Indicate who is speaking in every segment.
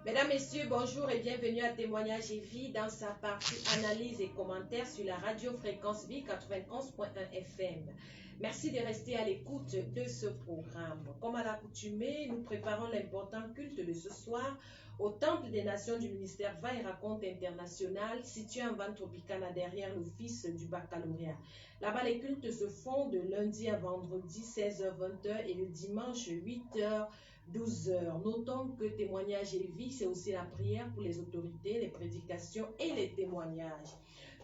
Speaker 1: Mesdames, Messieurs, bonjour et bienvenue à Témoignages et Vie dans sa partie analyse et commentaires sur la radio Fréquence Vie 91.1 FM. Merci de rester à l'écoute de ce programme. Comme à l'accoutumée, nous préparons l'important culte de ce soir au Temple des Nations du ministère Va et Raconte International, situé en Vente Tropicana derrière l'office du baccalauréat. Là-bas, les cultes se font de lundi à vendredi 16h-20h et le dimanche 8h. 12h. Notons que témoignage et vie, c'est aussi la prière pour les autorités, les prédications et les témoignages.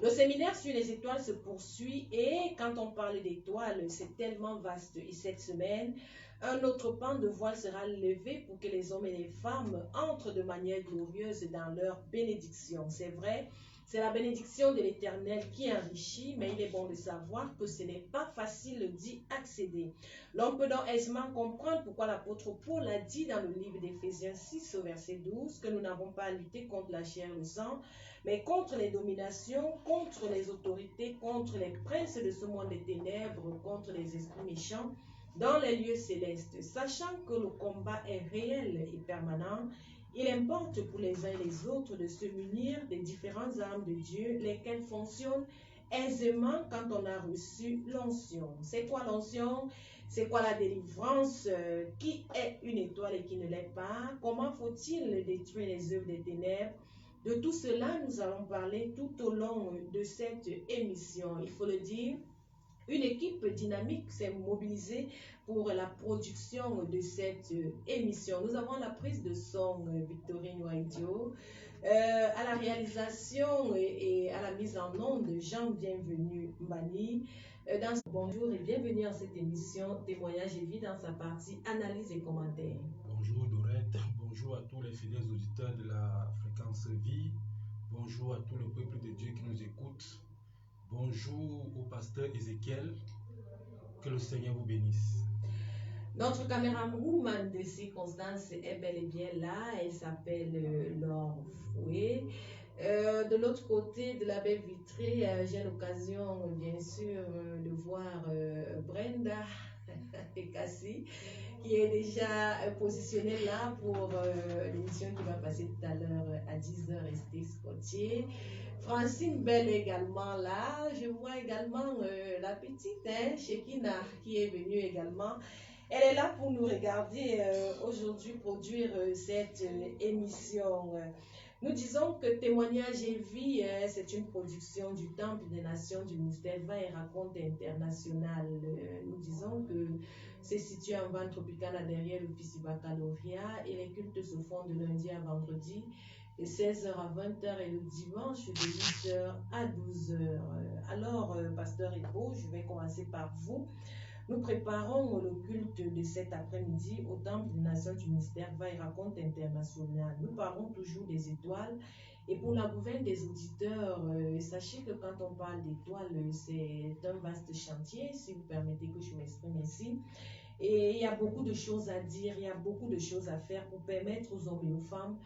Speaker 1: Le séminaire sur les étoiles se poursuit et quand on parle d'étoiles, c'est tellement vaste. Et cette semaine, un autre pan de voile sera levé pour que les hommes et les femmes entrent de manière glorieuse dans leur bénédiction. C'est vrai, c'est la bénédiction de l'Éternel qui enrichit, mais il est bon de savoir que ce n'est pas facile d'y accéder. L'on peut donc aisément comprendre pourquoi l'apôtre Paul a dit dans le livre d'Éphésiens 6 au verset 12 que nous n'avons pas à lutter contre la chair et le sang, mais contre les dominations, contre les autorités, contre les princes de ce monde des ténèbres, contre les esprits méchants dans les lieux célestes. Sachant que le combat est réel et permanent, il importe pour les uns et les autres de se munir des différentes armes de Dieu, lesquelles fonctionnent aisément quand on a reçu l'onction. C'est quoi l'onction? C'est quoi la délivrance? Qui est une étoile et qui ne l'est pas? Comment faut-il détruire les œuvres des ténèbres? De tout cela, nous allons parler tout au long de cette émission. Il faut le dire, une équipe dynamique s'est mobilisée pour la production de cette émission. Nous avons la prise de son Victorine Waidio, à la réalisation et à la mise en onde Jean Bienvenu Mbani. Bonjour et bienvenue à cette émission Témoignage et Vie dans sa partie analyse et commentaires.
Speaker 2: Bonjour Dorette, bonjour à tous les fidèles auditeurs de la Fréquence Vie, bonjour à tout le peuple de Dieu qui nous écoute. Bonjour au pasteur Ézéchiel, que le Seigneur vous bénisse.
Speaker 1: Notre caméraman de circonstance est bel et bien là, elle s'appelle Laure Fouet. De l'autre côté de la baie vitrée, j'ai l'occasion bien sûr de voir Brenda Cassie qui est déjà positionnée là pour l'émission qui va passer tout à l'heure à 10h, restez scotché. Francine Bell est également là. Je vois également la petite Shekina qui est venue également. Elle est là pour nous regarder aujourd'hui produire cette émission. Nous disons que Témoignage et Vie, c'est une production du Temple des Nations du ministère Va et Raconte International. Nous disons que c'est situé en Vente Tropicana derrière l'office du baccalauréat et les cultes se font de lundi à vendredi de 16h à 20h et le dimanche de 8h à 12h. Alors, Pasteur Ebo, je vais commencer par vous. Nous préparons le culte de cet après-midi au Temple des Nations du ministère Va et Raconte International. Nous parlons toujours des étoiles. Et pour la nouvelle des auditeurs, sachez que quand on parle d'étoiles, c'est un vaste chantier, si vous permettez que je m'exprime ainsi. Et il y a beaucoup de choses à dire, il y a beaucoup de choses à faire pour permettre aux hommes et aux femmes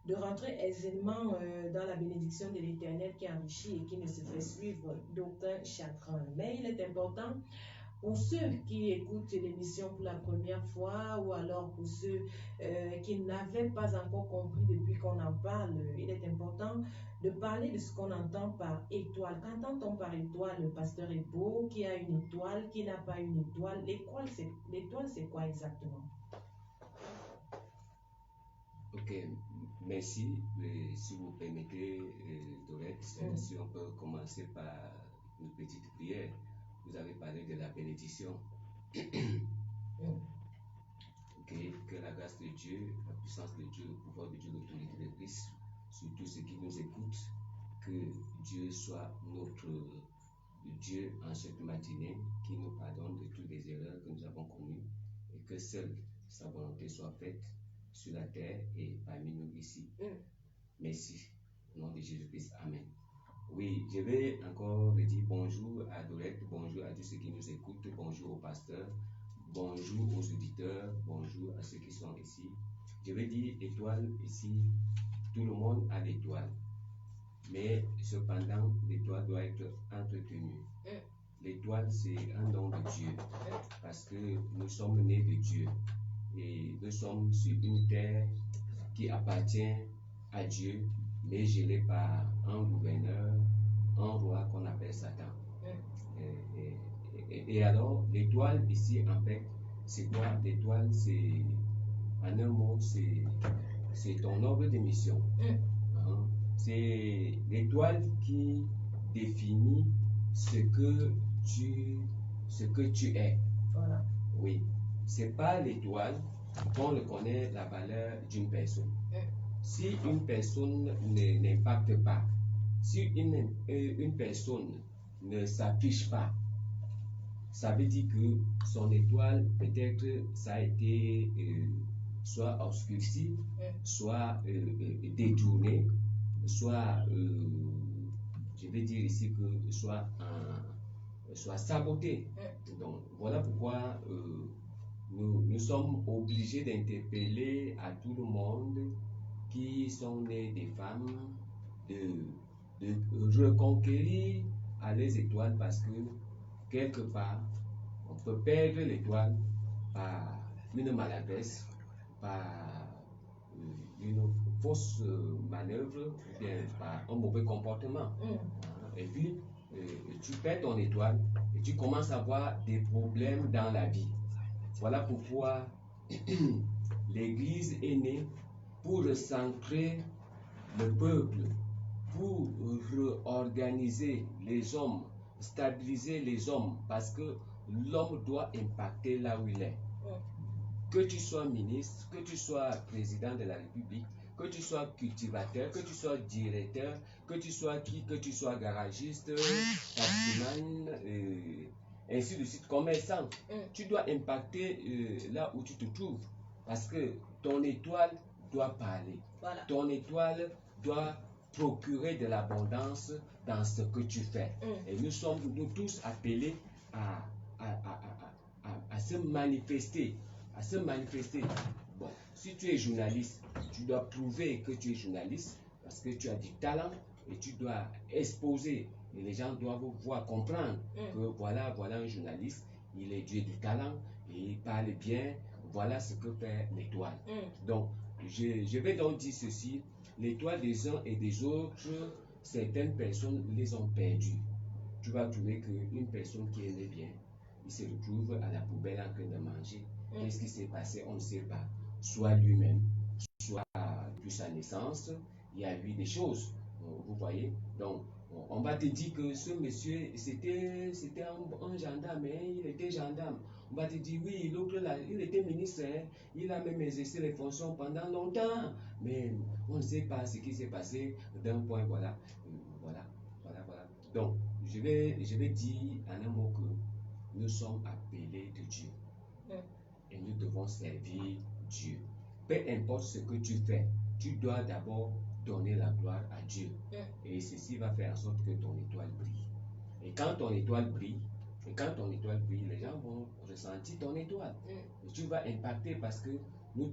Speaker 1: de rentrer aisément dans la bénédiction de l'Éternel qui enrichit et qui ne se fait suivre d'aucun chagrin. Mais il est important pour ceux qui écoutent l'émission pour la première fois ou alors pour ceux qui n'avaient pas encore compris depuis qu'on en parle, il est important de parler de ce qu'on entend par étoile. Qu'entend-on par étoile, Pasteur Ebo? Qui a une étoile, qui n'a pas une étoile? L'étoile, c'est quoi exactement?
Speaker 3: Ok, merci. Si vous permettez, Dorette, si on peut commencer par une petite prière. Vous avez parlé de la bénédiction. Que la grâce de Dieu, la puissance de Dieu, le pouvoir de Dieu, l'autorité de Christ, sur tous ceux qui nous écoutent, que Dieu soit notre Dieu en cette matinée, qui nous pardonne de toutes les erreurs que nous avons commises et que seule sa volonté soit faite sur la terre et parmi nous ici. Merci. Au nom de Jésus-Christ. Amen. Oui, je vais encore dire bonjour à Dorette, bonjour à tous ceux qui nous écoutent, bonjour au pasteur, bonjour aux auditeurs, bonjour à ceux qui sont ici. Je vais dire étoile ici, tout le monde a l'étoile, mais cependant l'étoile doit être entretenue. L'étoile c'est un don de Dieu, parce que nous sommes nés de Dieu et nous sommes sur une terre qui appartient à Dieu, mais géré par un gouverneur, un roi qu'on appelle Satan. Et alors, l'étoile ici, en fait, c'est quoi? L'étoile, c'est, en un mot, c'est ton ordre de mission. Hein? C'est l'étoile qui définit ce que tu es.
Speaker 1: Voilà.
Speaker 3: Oui. C'est pas l'étoile qu'on reconnaît la valeur d'une personne. Si une personne n'impacte pas, si une personne ne s'affiche pas, ça veut dire que son étoile, peut-être, ça a été soit obscurci, soit détourné, soit, je vais dire ici que soit saboté. Donc, voilà pourquoi nous sommes obligés d'interpeller à tout le monde qui sont nés des femmes de reconquérir à les étoiles, parce que quelque part, on peut perdre l'étoile par une maladresse, par une fausse manœuvre, ou bien par un mauvais comportement. Et puis, tu perds ton étoile et tu commences à avoir des problèmes dans la vie. Voilà pourquoi l'Église est née pour recentrer le peuple, pour réorganiser les hommes, stabiliser les hommes, parce que l'homme doit impacter là où il est. Que tu sois ministre, que tu sois président de la République, que tu sois cultivateur, que tu sois directeur, que tu sois que tu sois garagiste, taximan, ainsi de suite, commerçant, tu dois impacter là où tu te trouves, parce que ton étoile doit parler.
Speaker 1: Voilà.
Speaker 3: Ton étoile doit procurer de l'abondance dans ce que tu fais. Et nous sommes tous appelés à se manifester. Bon, si tu es journaliste, tu dois prouver que tu es journaliste parce que tu as du talent et tu dois exposer. Et les gens doivent voir, comprendre que voilà un journaliste, il est doué du talent et il parle bien. Voilà ce que fait l'étoile. Donc, je vais donc dire ceci. L'étoile des uns et des autres, certaines personnes les ont perdues. Tu vas trouver qu'une personne qui est née bien, il se retrouve à la poubelle en train de manger. Qu'est-ce qui s'est passé? On ne sait pas. Soit lui-même, soit depuis sa naissance, il y a eu des choses. Vous voyez? Donc, on va te dire que ce monsieur, c'était un gendarme, hein, il était gendarme. On va te dire, oui, l'autre là, il était ministre, hein, il a même exercé les fonctions pendant longtemps. Mais on ne sait pas ce qui s'est passé d'un point, voilà. Donc, je vais dire en un mot que nous sommes appelés de Dieu. Et nous devons servir Dieu. Peu importe ce que tu fais, tu dois d'abord donner la gloire à Dieu. Et ceci va faire en sorte que ton étoile brille. Et quand ton étoile brille, les gens vont ressentir ton étoile. Et tu vas impacter parce que nous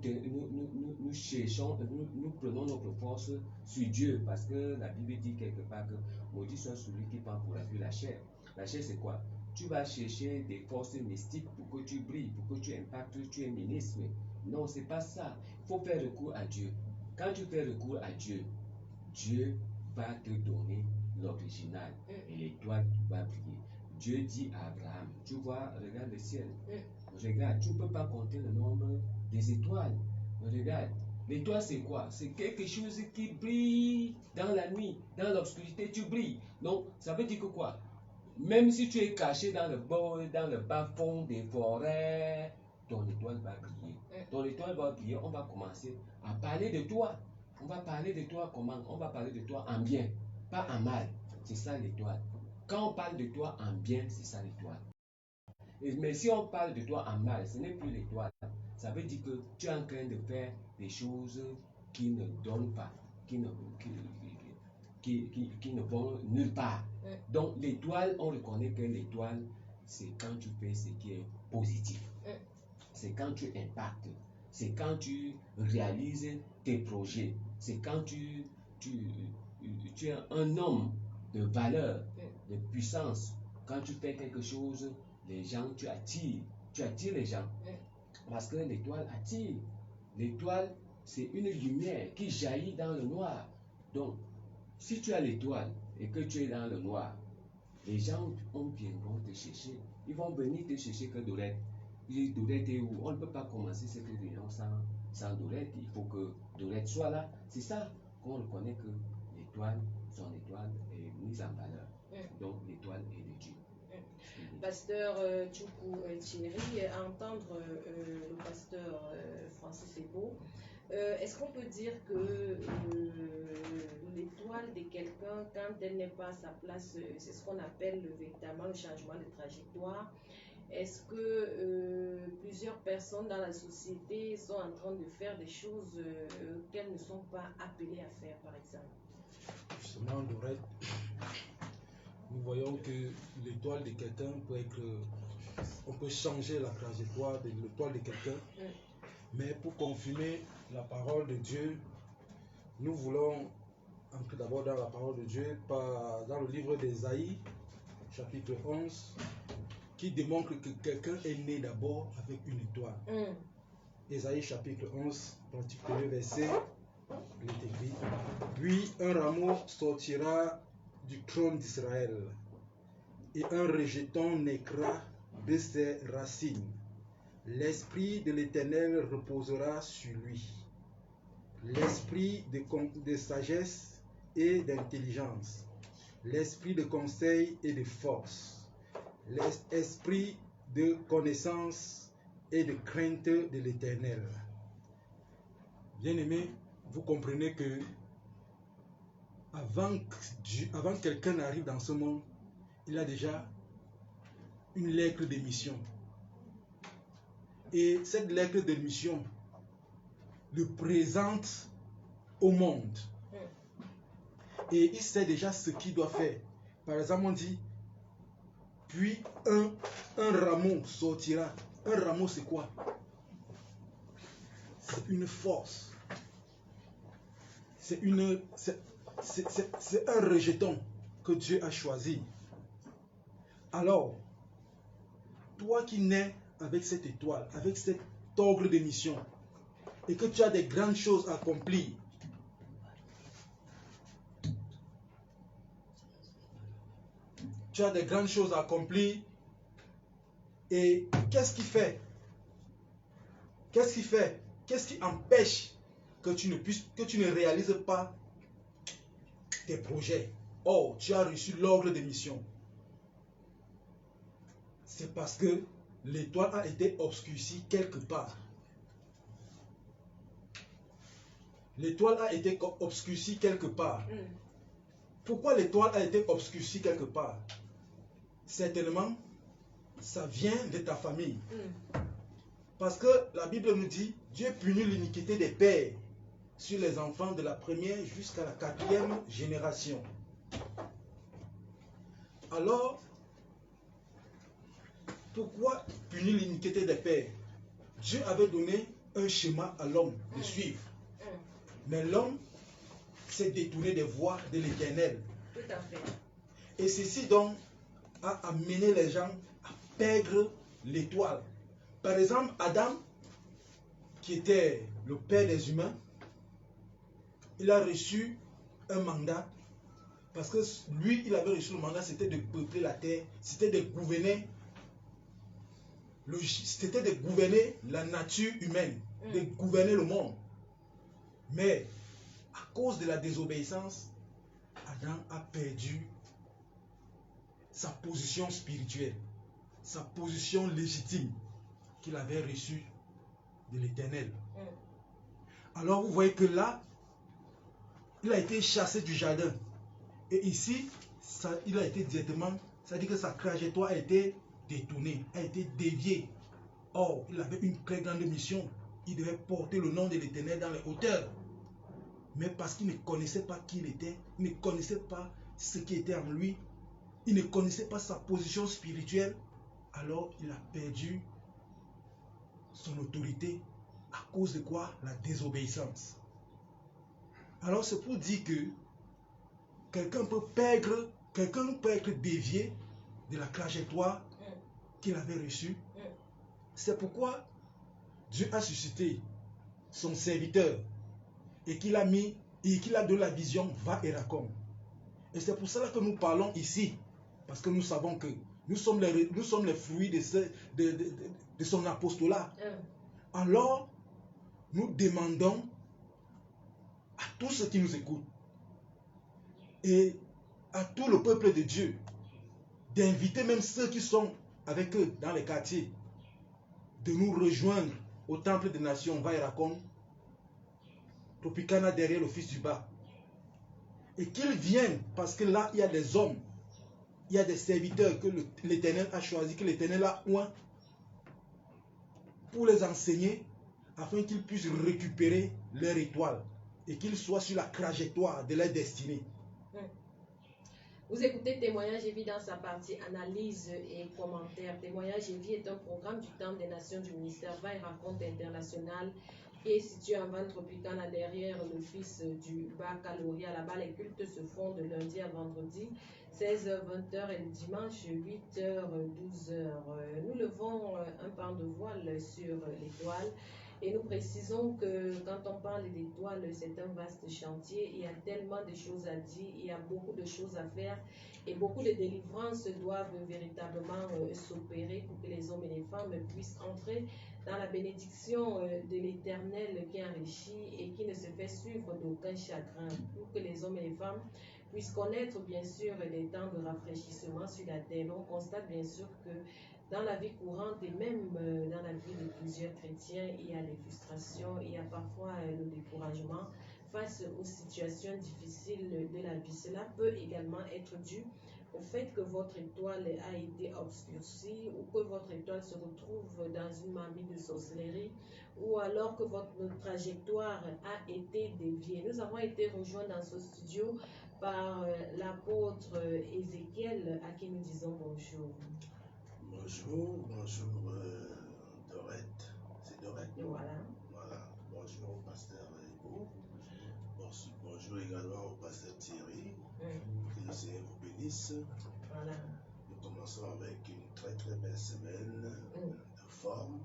Speaker 3: cherchons, nous prenons notre force sur Dieu, parce que la Bible dit quelque part que maudit soit celui qui prend pour appui la chair. La chair, c'est quoi? Tu vas chercher des forces mystiques pour que tu brilles, pour que tu impactes, tu es ministre. Non, c'est pas ça. Il faut faire recours à Dieu. Quand tu fais recours à Dieu, Dieu va te donner l'original et l'étoile va briller. Dieu dit à Abraham, tu vois, regarde le ciel. Regarde, tu ne peux pas compter le nombre des étoiles. Regarde, l'étoile c'est quoi? C'est quelque chose qui brille dans la nuit, dans l'obscurité, tu brilles. Donc, ça veut dire que quoi? Même si tu es caché dans le bas fond des forêts, ton étoile va briller. Ton étoile va briller, on va commencer à parler de toi. On va parler de toi comment? On va parler de toi en bien, pas en mal. C'est ça l'étoile. Quand on parle de toi en bien, c'est ça l'étoile. Mais si on parle de toi en mal, ce n'est plus l'étoile. Ça veut dire que tu es en train de faire des choses qui ne donnent pas, qui ne vont nulle part. Donc l'étoile, on reconnaît que l'étoile, c'est quand tu fais ce qui est positif. C'est quand tu impactes. C'est quand tu réalises tes projets. C'est quand tu es un homme de valeur, de puissance. Quand tu fais quelque chose, les gens, tu attires les gens. Parce que l'étoile attire. L'étoile c'est une lumière qui jaillit dans le noir. Donc, si tu as l'étoile et que tu es dans le noir, les gens viendront te chercher. Ils vont venir te chercher que Dorette. Dorette est où? On ne peut pas commencer cette réunion sans Dorette. Il faut que Dorette soit là. C'est ça qu'on reconnaît que l'étoile, son étoile est mise en valeur. Donc l'étoile est de Dieu.
Speaker 1: Pasteur Tchoukou Thierry, à entendre le pasteur Francis Ebo, est-ce qu'on peut dire que l'étoile de quelqu'un, quand elle n'est pas à sa place, c'est ce qu'on appelle véritablement le changement de trajectoire? Est-ce que plusieurs personnes dans la société sont en train de faire des choses qu'elles ne sont pas appelées à faire, par exemple?
Speaker 2: Justement, Dorette, nous voyons que l'étoile de quelqu'un peut être... On peut changer la trajectoire de l'étoile de quelqu'un. Mais pour confirmer la parole de Dieu, nous voulons entrer d'abord dans la parole de Dieu, dans le livre d'Ésaïe, chapitre 11, qui démontre que quelqu'un est né d'abord avec une étoile. Ésaïe chapitre 11, l'article 1 verset, il est écrit: Puis un rameau sortira du trône d'Israël, et un rejeton naîtra de ses racines. L'esprit de l'Éternel reposera sur lui, l'esprit de sagesse et d'intelligence, l'esprit de conseil et de force, l'esprit de connaissance et de crainte de l'Éternel. Bien-aimés, vous comprenez que avant que quelqu'un n'arrive dans ce monde, il a déjà une lettre de mission. Et cette lettre de mission le présente au monde. Et il sait déjà ce qu'il doit faire. Par exemple, on dit, puis un rameau sortira. Un rameau, c'est quoi? C'est une force. C'est un rejeton que Dieu a choisi. Alors, toi qui nais avec cette étoile, avec cet ordre de mission, et que tu as des grandes choses à accomplir, et qu'est-ce qui fait? Qu'est-ce qui empêche que tu ne réalises pas tes projets? Oh, tu as reçu l'ordre de mission. C'est parce que l'étoile a été obscurcie quelque part. L'étoile a été obscurcie quelque part. Pourquoi l'étoile a été obscurcie quelque part? Certainement, ça vient de ta famille. Parce que la Bible nous dit, Dieu punit l'iniquité des pères sur les enfants de la première jusqu'à la 4e génération. Alors, pourquoi punir l'iniquité des pères? Dieu avait donné un schéma à l'homme de suivre. Mais l'homme s'est détourné des voies de l'Éternel.
Speaker 1: Tout à fait.
Speaker 2: Et ceci donc a amené les gens à perdre l'étoile. Par exemple, Adam, qui était le père des humains, il a reçu un mandat. Parce que lui, il avait reçu le mandat, c'était de peupler la terre, c'était de gouverner la nature humaine, de gouverner le monde. Mais à cause de la désobéissance, Adam a perdu sa position spirituelle, sa position légitime qu'il avait reçue de l'Éternel. Alors vous voyez que là, il a été chassé du jardin. Et ici, il a été directement, ça dit que sa trajectoire a été détournée, a été déviée. Or, il avait une très grande mission. Il devait porter le nom de l'Éternel dans les hauteurs. Mais parce qu'il ne connaissait pas qui il était, il ne connaissait pas ce qui était en lui, il ne connaissait pas sa position spirituelle, alors il a perdu son autorité. À cause de quoi? La désobéissance. Alors c'est pour dire que quelqu'un peut être dévié de la trajectoire qu'il avait reçue. C'est pourquoi Dieu a suscité son serviteur,
Speaker 4: et qu'il a mis et qu'il a donné la vision, va et raconte. Et c'est pour cela que nous parlons ici, parce que nous savons que nous sommes les fruits de son apostolat. Alors, nous demandons à tous ceux qui nous écoutent et à tout le peuple de Dieu d'inviter même ceux qui sont avec eux dans les quartiers de nous rejoindre au Temple des Nations Vaïrakon, Tropicana derrière le Fils du Bas. Et qu'ils viennent, parce que là, il y a des hommes, il y a des serviteurs que l'Éternel a choisi, que l'Éternel a oint pour les enseigner, afin qu'ils puissent récupérer leur étoile et qu'ils soient sur la trajectoire de leur destinée.
Speaker 1: Vous écoutez Témoignage et vie dans sa partie analyse et commentaires. Témoignage et vie est un programme du Temple des Nations du ministère Va et Raconte International qui est situé en Vente Tropicana derrière l'office du baccalauréat. Là-bas, les cultes se font de lundi à vendredi, 16h-20h et le dimanche 8h-12h. Nous levons un pan de voile sur l'étoile. Et nous précisons que quand on parle d'étoiles, c'est un vaste chantier. Il y a tellement de choses à dire, il y a beaucoup de choses à faire et beaucoup de délivrances doivent véritablement s'opérer pour que les hommes et les femmes puissent entrer dans la bénédiction de l'Éternel qui enrichit et qui ne se fait suivre d'aucun chagrin, pour que les hommes et les femmes puissent connaître bien sûr les temps de rafraîchissement sur la terre. On constate bien sûr que dans la vie courante et même dans la vie de plusieurs chrétiens, il y a des frustrations, il y a parfois le découragement face aux situations difficiles de la vie. Cela peut également être dû au fait que votre étoile a été obscurcie ou que votre étoile se retrouve dans une marmite de sorcellerie ou alors que votre trajectoire a été déviée. Nous avons été rejoints dans ce studio par l'apôtre Ézéchiel à qui nous disons bonjour.
Speaker 5: Bonjour, Dorette. C'est Dorette.
Speaker 1: Voilà.
Speaker 5: Voilà. Bonjour au pasteur Ego. Bonjour également au pasteur Thierry. Que le Seigneur vous bénisse.
Speaker 1: Voilà.
Speaker 5: Nous commençons avec une très très belle semaine de forme.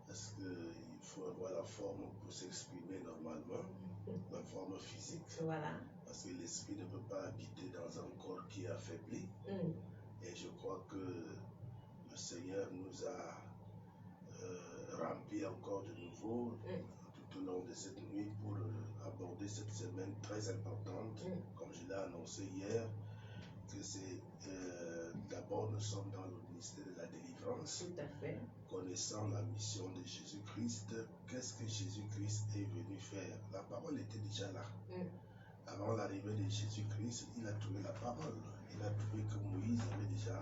Speaker 5: Parce qu'il faut avoir la forme pour s'exprimer normalement. La forme physique.
Speaker 1: Voilà.
Speaker 5: Parce que l'esprit ne peut pas habiter dans un corps qui est affaibli. Et je crois que le Seigneur nous a remplis encore de nouveau tout au long de cette nuit pour aborder cette semaine très importante, comme je l'ai annoncé hier, que c'est d'abord nous sommes dans le ministère de la délivrance,
Speaker 1: Tout à fait.
Speaker 5: connaissant la mission de Jésus-Christ. Qu'est-ce que Jésus-Christ est venu faire? La parole était déjà là. Avant l'arrivée de Jésus-Christ, il a trouvé la parole. Il a trouvé que Moïse avait déjà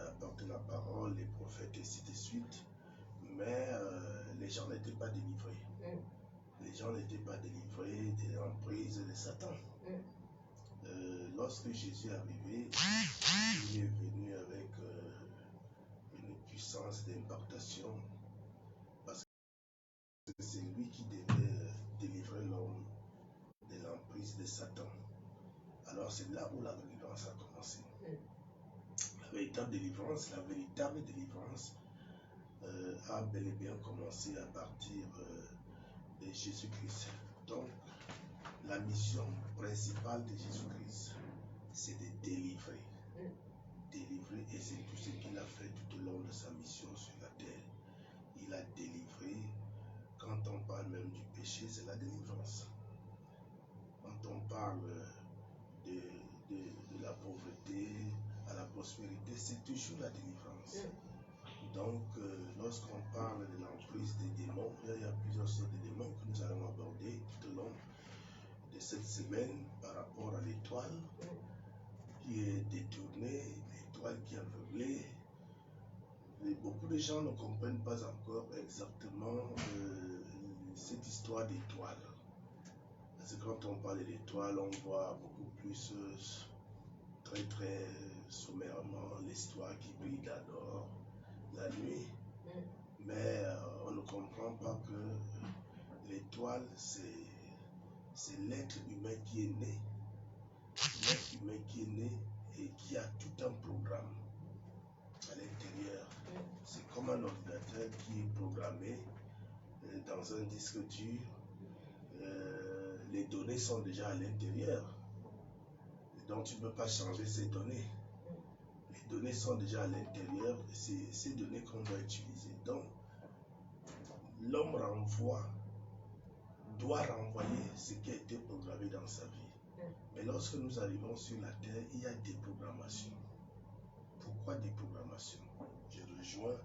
Speaker 5: apporté la parole, les prophètes, et ainsi de suite. Mais les gens n'étaient pas délivrés. Les gens n'étaient pas délivrés de l'emprise de Satan. Lorsque Jésus est arrivé, il est venu avec une puissance d'impartation. Parce que c'est lui qui devait délivrer l'homme de l'emprise de Satan. Alors c'est là où la délivrance a commencé. La véritable délivrance a bel et bien commencé à partir de Jésus-Christ. Donc, la mission principale de Jésus-Christ, c'est de délivrer. Délivrer, et c'est tout ce qu'il a fait tout au long de sa mission sur la terre. Il a délivré. Quand on parle même du péché, c'est la délivrance. Quand on parle de la pauvreté à la prospérité, c'est toujours la délivrance. Donc, lorsqu'on parle de l'emprise des démons, il y a plusieurs sortes de démons que nous allons aborder tout au long de cette semaine par rapport à l'étoile qui est détournée, l'étoile qui est aveuglée. Et beaucoup de gens ne comprennent pas encore exactement cette histoire d'étoile. Parce que quand on parle d'étoile, on voit beaucoup plus très très sommairement l'histoire qui brille d'abord la nuit. Mais on ne comprend pas que l'étoile, c'est l'être humain qui est né. L'être humain qui est né et qui a tout un programme à l'intérieur. C'est comme un ordinateur qui est programmé dans un disque dur les données sont déjà à l'intérieur. Donc tu ne peux pas changer ces données. Les données sont déjà à l'intérieur et c'est ces données qu'on doit utiliser. Donc l'homme doit renvoyer ce qui a été programmé dans sa vie. Mais lorsque nous arrivons sur la terre, il y a des programmations. Pourquoi des programmations? Je rejoins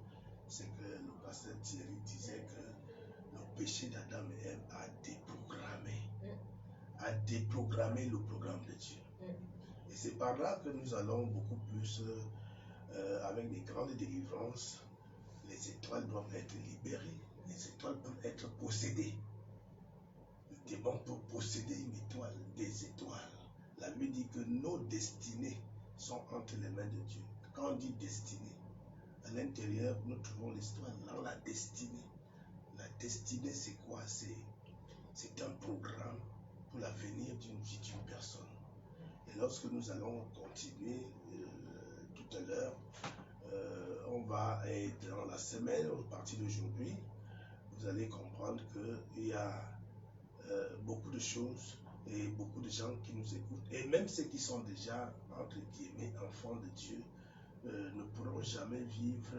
Speaker 5: ce que le pasteur Thierry disait, que le péché d'Adam et Ève a déprogrammé le programme de Dieu. Et c'est par là que nous allons beaucoup plus, avec des grandes délivrances. Les étoiles doivent être libérées, les étoiles peuvent être possédées. Le démon peut posséder une étoile, des étoiles. La Bible dit que nos destinées sont entre les mains de Dieu. Quand on dit destinée, à l'intérieur, nous trouvons l'histoire dans la destinée. La destinée, c'est quoi? C'est un programme pour l'avenir d'une vie d'une personne. Et lorsque nous allons continuer tout à l'heure, on va être dans la semaine, à partir d'aujourd'hui, vous allez comprendre qu'il y a beaucoup de choses et beaucoup de gens qui nous écoutent. Et même ceux qui sont déjà, entre guillemets, enfants de Dieu, ne pourront jamais vivre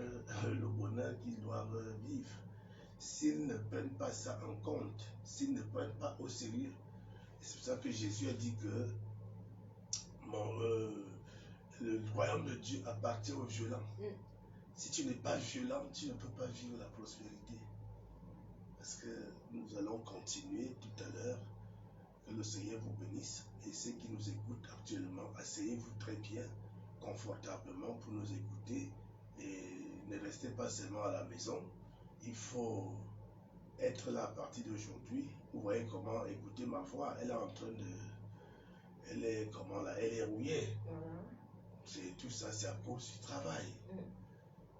Speaker 5: le bonheur qu'ils doivent vivre s'ils ne prennent pas ça en compte, s'ils ne prennent pas au sérieux. C'est pour ça que Jésus a dit que le royaume de Dieu appartient aux violents. Si tu n'es pas violent, tu ne peux pas vivre la prospérité. Parce que nous allons continuer tout à l'heure. Que le Seigneur vous bénisse. Et ceux qui nous écoutent actuellement, asseyez-vous très bien, confortablement pour nous écouter. Et ne restez pas seulement à la maison. Il faut être là à partir d'aujourd'hui. Vous voyez comment, écoutez ma voix, elle est en train de... Elle est comment là? Elle est rouillée. C'est tout ça, c'est à cause du travail.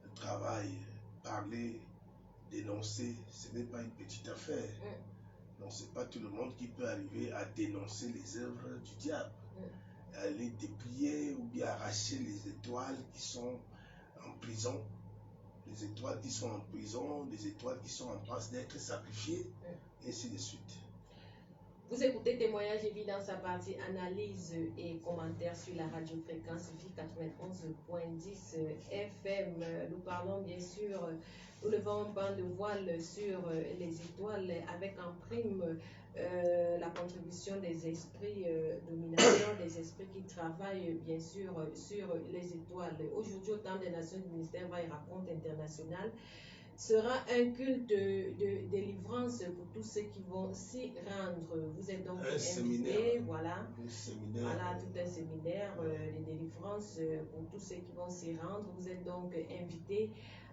Speaker 5: Le travail, parler, dénoncer, ce n'est pas une petite affaire. Donc c'est pas tout le monde qui peut arriver à dénoncer les œuvres du diable. À les déplier ou bien arracher les étoiles qui sont en prison. Les étoiles qui sont en prison, des étoiles qui sont en passe d'être sacrifiées, et ainsi de suite.
Speaker 1: Vous écoutez Témoignage et vie dans sa partie analyse et commentaires sur la radio fréquence vie 91.10 FM. Nous parlons bien sûr, nous levons un banc de voile sur les étoiles avec en prime la contribution des esprits dominateurs, des esprits qui travaillent bien sûr sur les étoiles. Aujourd'hui, au temps des Nations du ministère va y raconte international sera un culte de délivrance pour tous ceux qui vont s'y rendre. Vous êtes donc invités, voilà, tout un séminaire de délivrance pour tous ceux qui vont s'y rendre. Vous êtes donc invités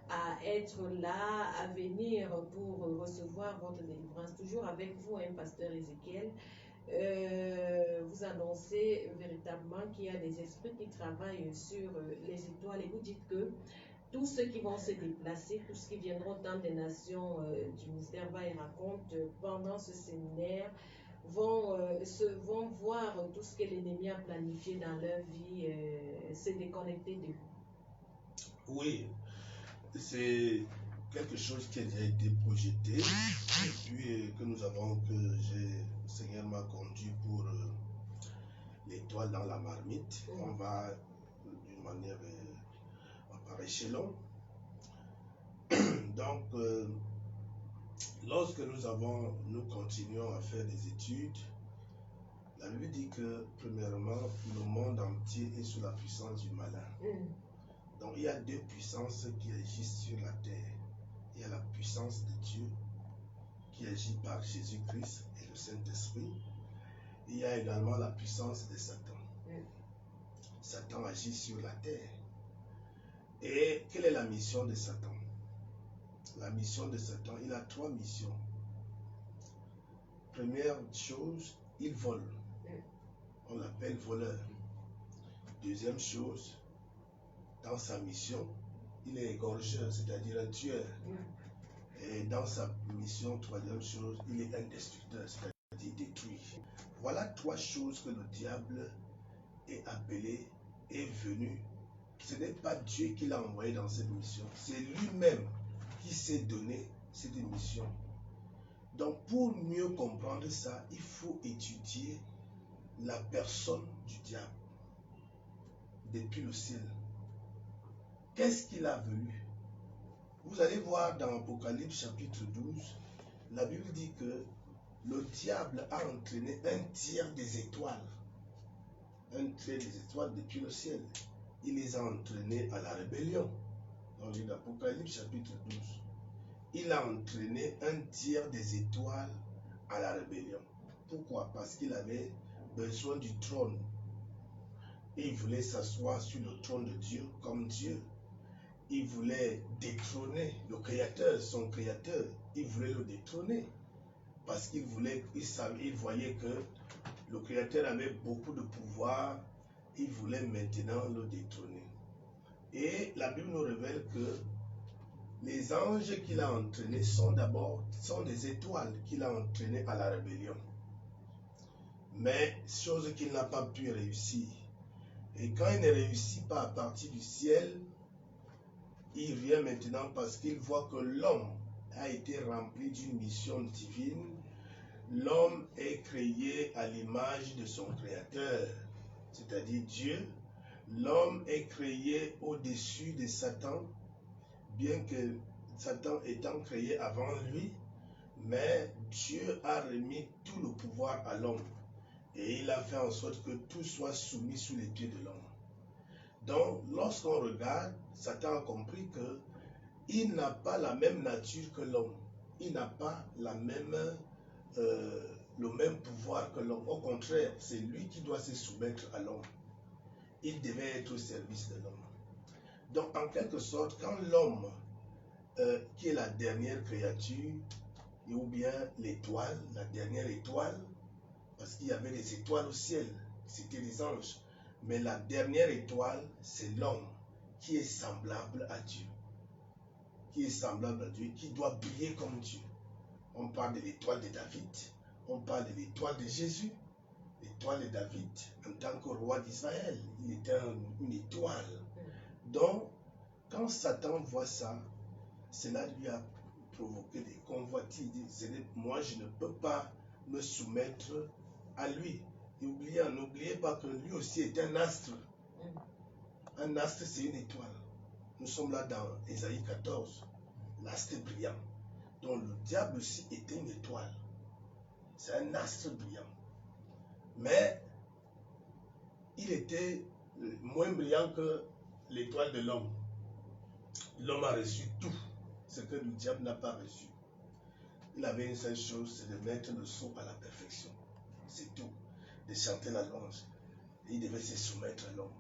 Speaker 1: à être là, à venir pour recevoir votre délivrance. Toujours avec vous, pasteur Ézéchiel. Vous annoncez véritablement qu'il y a des esprits qui travaillent sur les étoiles et vous dites que tous ceux qui vont se déplacer, tous ceux qui viendront dans des nations du ministère va y raconte pendant ce séminaire vont voir tout ce que l'ennemi a planifié dans leur vie, se déconnecter de vous.
Speaker 5: Oui, c'est quelque chose qui a déjà été projeté et puis que le Seigneur m'a conduit pour l'étoile dans la marmite. On va d'une manière par échelon. Donc, lorsque nous continuons à faire des études, la Bible dit que, premièrement, le monde entier est sous la puissance du malin. Donc, il y a deux puissances qui agissent sur la terre. Il y a la puissance de Dieu qui agit par Jésus-Christ et le Saint-Esprit. Il y a également la puissance de Satan. Satan agit sur la terre. Et quelle est la mission de Satan? La mission de Satan, il a trois missions. Première chose, il vole. On l'appelle voleur. Deuxième chose, dans sa mission, il est égorgeur, c'est-à-dire un tueur. Et dans sa mission, troisième chose, il est un destructeur, c'est-à-dire détruit. Voilà trois choses que le diable est appelé, est venu. Ce n'est pas Dieu qui l'a envoyé dans cette mission, c'est lui-même qui s'est donné cette mission. Donc, pour mieux comprendre ça, il faut étudier la personne du diable depuis le ciel. Qu'est-ce qu'il a voulu? Vous allez voir dans Apocalypse chapitre 12, la Bible dit que le diable a entraîné un tiers des étoiles. Un tiers des étoiles depuis le ciel. Il les a entraînés à la rébellion. Dans l'Apocalypse chapitre 12. Il a entraîné un tiers des étoiles à la rébellion. Pourquoi? Parce qu'il avait besoin du trône. Il voulait s'asseoir sur le trône de Dieu comme Dieu. Il voulait détrôner le Créateur, son Créateur. Il voulait le détrôner. Parce qu'il voyait que le Créateur avait beaucoup de pouvoir. Il voulait maintenant le détrôner. Et la Bible nous révèle que les anges qu'il a entraînés sont des étoiles qu'il a entraînées à la rébellion. Mais chose qu'il n'a pas pu réussir. Et quand il ne réussit pas à partir du ciel, il vient maintenant parce qu'il voit que l'homme a été rempli d'une mission divine. L'homme est créé à l'image de son Créateur, c'est-à-dire Dieu. L'homme est créé au-dessus de Satan, bien que Satan étant créé avant lui, mais Dieu a remis tout le pouvoir à l'homme. Et il a fait en sorte que tout soit soumis sous les pieds de l'homme. Donc, lorsqu'on regarde, Satan a compris que il n'a pas la même nature que l'homme. Il n'a pas le même pouvoir que l'homme. Au contraire, c'est lui qui doit se soumettre à l'homme. Il devait être au service de l'homme. Donc, en quelque sorte, quand l'homme, qui est la dernière créature, ou bien l'étoile, la dernière étoile, parce qu'il y avait des étoiles au ciel, c'était des anges, mais la dernière étoile, c'est l'homme qui est semblable à Dieu. Qui est semblable à Dieu, qui doit briller comme Dieu. On parle de l'étoile de David, on parle de l'étoile de Jésus. L'étoile de David, en tant que roi d'Israël, il était une étoile. Donc, quand Satan voit ça, cela lui a provoqué des convoitises. Il dit, moi, je ne peux pas me soumettre à lui. Et n'oubliez pas que lui aussi est un astre. Un astre, c'est une étoile. Nous sommes là dans Ésaïe 14, l'astre brillant. Donc le diable aussi était une étoile. C'est un astre brillant. Mais il était moins brillant que l'étoile de l'homme. L'homme a reçu tout ce que le diable n'a pas reçu. Il avait une seule chose, c'est de mettre le son à la perfection. C'est tout. De chanter la louange. Il devait se soumettre à l'homme.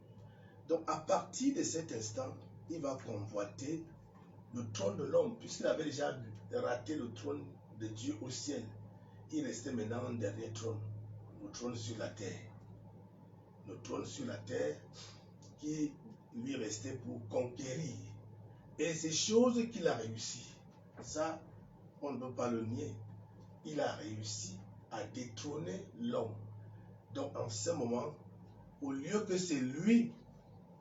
Speaker 5: Donc à partir de cet instant, il va convoiter le trône de l'homme, puisqu'il avait déjà raté le trône de Dieu au ciel. Il restait maintenant un dernier trône, le trône sur la terre. Le trône sur la terre qui lui restait pour conquérir. Et ces choses qu'il a réussi, ça, on ne peut pas le nier. Il a réussi à détrôner l'homme. Donc en ce moment, au lieu que c'est lui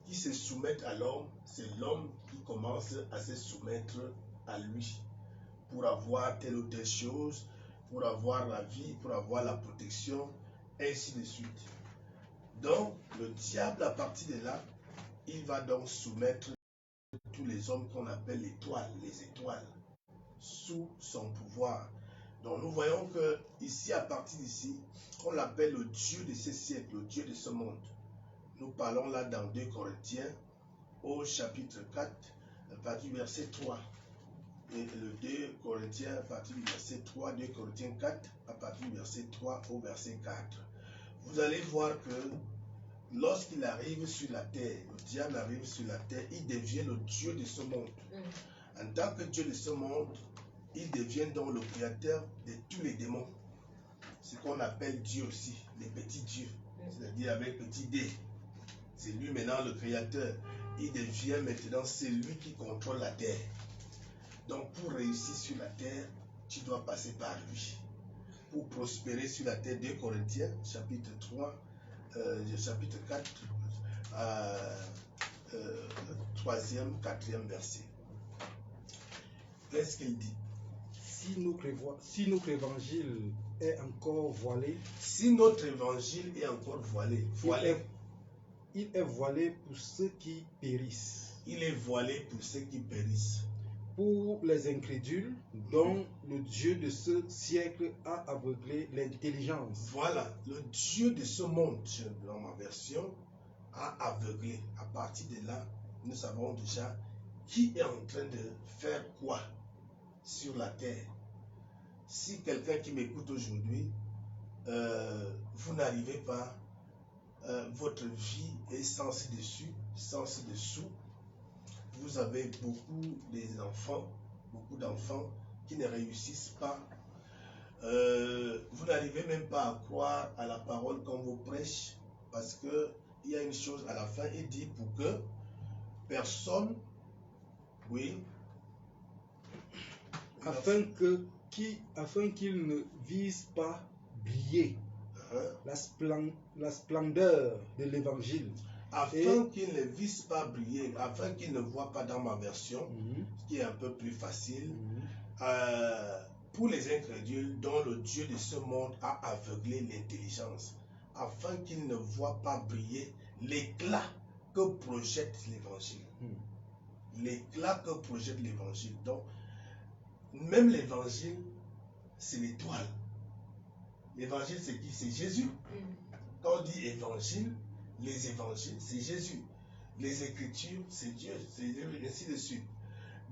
Speaker 5: qui se soumette à l'homme, c'est l'homme qui commence à se soumettre à lui pour avoir telle ou telle chose, pour avoir la vie, pour avoir la protection, ainsi de suite. Donc, le diable, à partir de là, il va donc soumettre tous les hommes qu'on appelle les étoiles, sous son pouvoir. Donc, nous voyons que ici, à partir d'ici, on l'appelle le Dieu de ce siècle, le Dieu de ce monde. Nous parlons là dans 2 Corinthiens, au chapitre 4, à partir du verset 3. Et le 2 Corinthiens, à partir du verset 3, 2 Corinthiens 4, à partir du verset 3 au verset 4. Vous allez voir que lorsqu'il arrive sur la terre, le diable arrive sur la terre, il devient le Dieu de ce monde. En tant que Dieu de ce monde, il devient donc le créateur de tous les démons. Ce qu'on appelle Dieu aussi, les petits dieux, c'est-à-dire avec petit d. C'est lui maintenant le créateur. Il devient maintenant celui qui contrôle la terre. Donc pour réussir sur la terre, tu dois passer par lui. Pour prospérer sur la terre, 2 Corinthiens, chapitre 3, chapitre 4, 3e, 4e verset. Qu'est-ce qu'il dit?
Speaker 4: si notre évangile est encore voilé,
Speaker 5: Si notre évangile est encore voilé,
Speaker 4: il est voilé pour ceux qui périssent,
Speaker 5: il est voilé pour ceux qui périssent,
Speaker 4: pour les incrédules dont le Dieu de ce siècle a aveuglé l'intelligence.
Speaker 5: Voilà, le Dieu de ce monde, dans ma version, a aveuglé. À partir de là, nous savons déjà qui est en train de faire quoi sur la terre. Si quelqu'un qui m'écoute aujourd'hui, vous n'arrivez pas, votre vie est sans ci-dessus, sans ci-dessous. Vous avez beaucoup d'enfants qui ne réussissent pas. Vous n'arrivez même pas à croire à la parole qu'on vous prêche, parce qu'il y a une chose à la fin, il dit pour que personne, oui,
Speaker 4: afin qu'il ne vise pas briller la splendeur de l'évangile.
Speaker 5: Afin qu'il ne vise pas briller, afin qu'il ne voit pas dans ma version, qui est un peu plus facile, pour les incrédules dont le Dieu de ce monde a aveuglé l'intelligence, afin qu'ils ne voient pas briller l'éclat que projette l'évangile. L'éclat que projette l'évangile. Donc, même l'évangile, c'est l'étoile. L'évangile, c'est qui? C'est Jésus. Quand on dit évangile, les évangiles, c'est Jésus. Les Écritures, c'est Dieu, et ainsi de suite.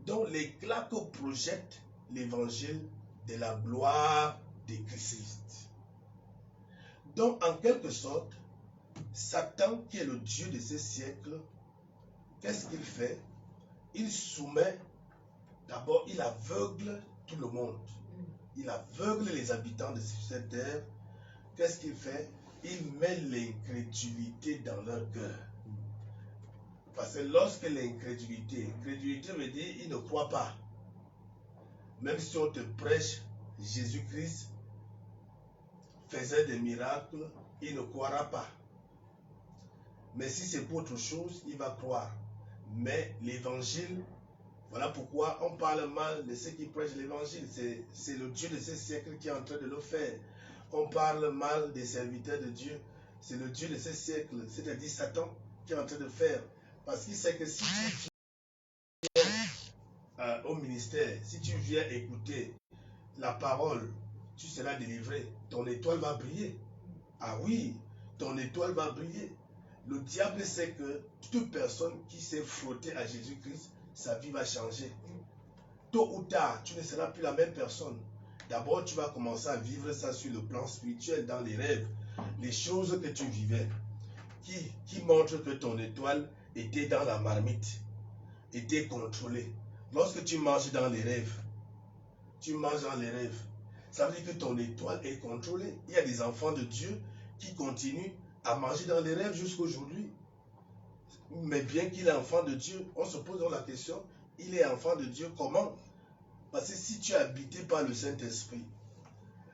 Speaker 5: Donc, l'éclat que projette l'évangile de la gloire de Christ. Donc, en quelque sorte, Satan, qui est le Dieu de ce siècle, qu'est-ce qu'il fait? Il soumet, d'abord, il aveugle tout le monde. Il aveugle les habitants de cette terre. Qu'est-ce qu'il fait? Il met l'incrédulité dans leur cœur. Parce que lorsque l'incrédulité veut dire ils ne croient pas. Même si on te prêche Jésus-Christ faisait des miracles, il ne croira pas. Mais si c'est pour autre chose, il va croire. Mais l'évangile, voilà pourquoi on parle mal de ceux qui prêchent l'évangile. C'est le Dieu de ce siècle qui est en train de le faire. On parle mal des serviteurs de Dieu. C'est le Dieu de ce siècle, c'est-à-dire Satan, qui est en train de faire. Parce qu'il sait que si tu viens au ministère, si tu viens écouter la parole, tu seras délivré. Ton étoile va briller. Ah oui, ton étoile va briller. Le diable sait que toute personne qui s'est frottée à Jésus-Christ, sa vie va changer. Tôt ou tard, tu ne seras plus la même personne. D'abord, tu vas commencer à vivre ça sur le plan spirituel, dans les rêves. Les choses que tu vivais, qui montrent que ton étoile était dans la marmite, était contrôlée. Lorsque tu marches dans les rêves, ça veut dire que ton étoile est contrôlée. Il y a des enfants de Dieu qui continuent à marcher dans les rêves jusqu'aujourd'hui. Mais bien qu'il est enfant de Dieu, on se pose la question, il est enfant de Dieu comment? Parce que si tu es habité par le Saint-Esprit,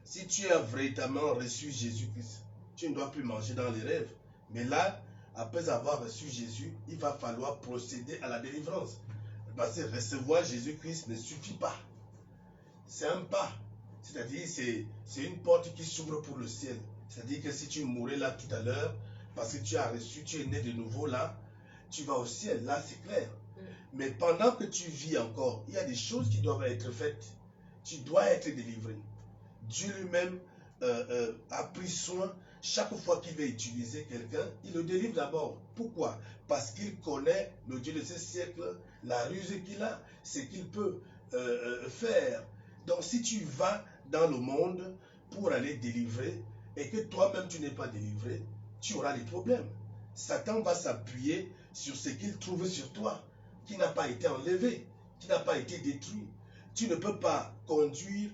Speaker 5: si tu as véritablement reçu Jésus-Christ, tu ne dois plus manger dans les rêves. Mais là, après avoir reçu Jésus, il va falloir procéder à la délivrance. Parce que recevoir Jésus-Christ ne suffit pas. C'est un pas. C'est-à-dire, c'est une porte qui s'ouvre pour le ciel. C'est-à-dire que si tu mourais là tout à l'heure, parce que tu as reçu, tu es né de nouveau là, tu vas au ciel. Là, c'est clair. Mais pendant que tu vis encore, il y a des choses qui doivent être faites. Tu dois être délivré. Dieu lui-même a pris soin, chaque fois qu'il va utiliser quelqu'un, il le délivre d'abord. Pourquoi? Parce qu'il connaît le Dieu de ce siècle, la ruse qu'il a, ce qu'il peut faire. Donc si tu vas dans le monde pour aller délivrer, et que toi-même tu n'es pas délivré, tu auras des problèmes. Satan va s'appuyer sur ce qu'il trouve sur toi, qui n'a pas été enlevé, qui n'a pas été détruit. Tu ne peux pas conduire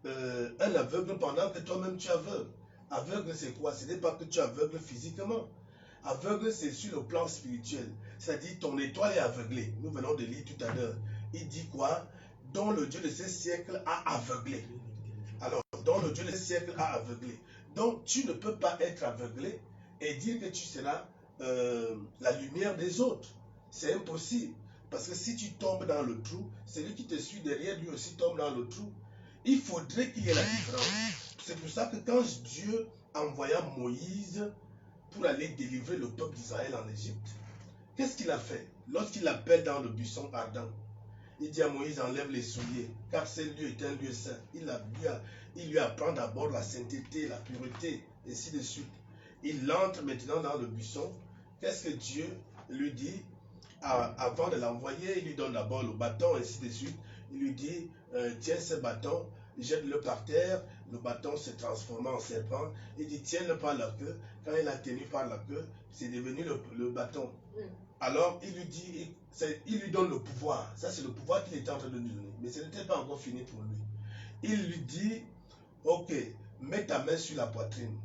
Speaker 5: un aveugle pendant que toi-même tu es aveugle. Aveugle, c'est quoi? Ce n'est pas que tu es aveugle physiquement. Aveugle, c'est sur le plan spirituel. C'est-à-dire ton étoile est aveuglée. Nous venons de lire tout à l'heure. Il dit quoi? Dont le Dieu de ce siècle a aveuglé. Alors, dont le Dieu de ce siècle a aveuglé. Donc, tu ne peux pas être aveuglé et dire que tu seras la lumière des autres. C'est impossible. Parce que si tu tombes dans le trou, celui qui te suit derrière lui aussi tombe dans le trou. il faudrait qu'il y ait la différence. C'est pour ça que quand Dieu envoya Moïse pour aller délivrer le peuple d'Israël en Égypte, qu'est-ce qu'il a fait? Lorsqu'il l'appelle dans le buisson ardent, il dit à Moïse, enlève les souliers, car ce lieu est un lieu saint. Il lui apprend d'abord la sainteté, la pureté, et ainsi de suite. Il entre maintenant dans le buisson. Qu'est-ce que Dieu lui dit? Avant de l'envoyer, il lui donne d'abord le bâton, et ainsi de suite. Il lui dit, tiens ce bâton, jette-le par terre. Le bâton se transforma en serpent. Il dit, tiens-le par la queue. Quand il a tenu par la queue, c'est devenu le bâton. Alors, il lui dit, il lui donne le pouvoir. Ça, c'est le pouvoir qu'il était en train de lui donner. Mais ce n'était pas encore fini pour lui. Il lui dit, ok, mets ta main sur la poitrine.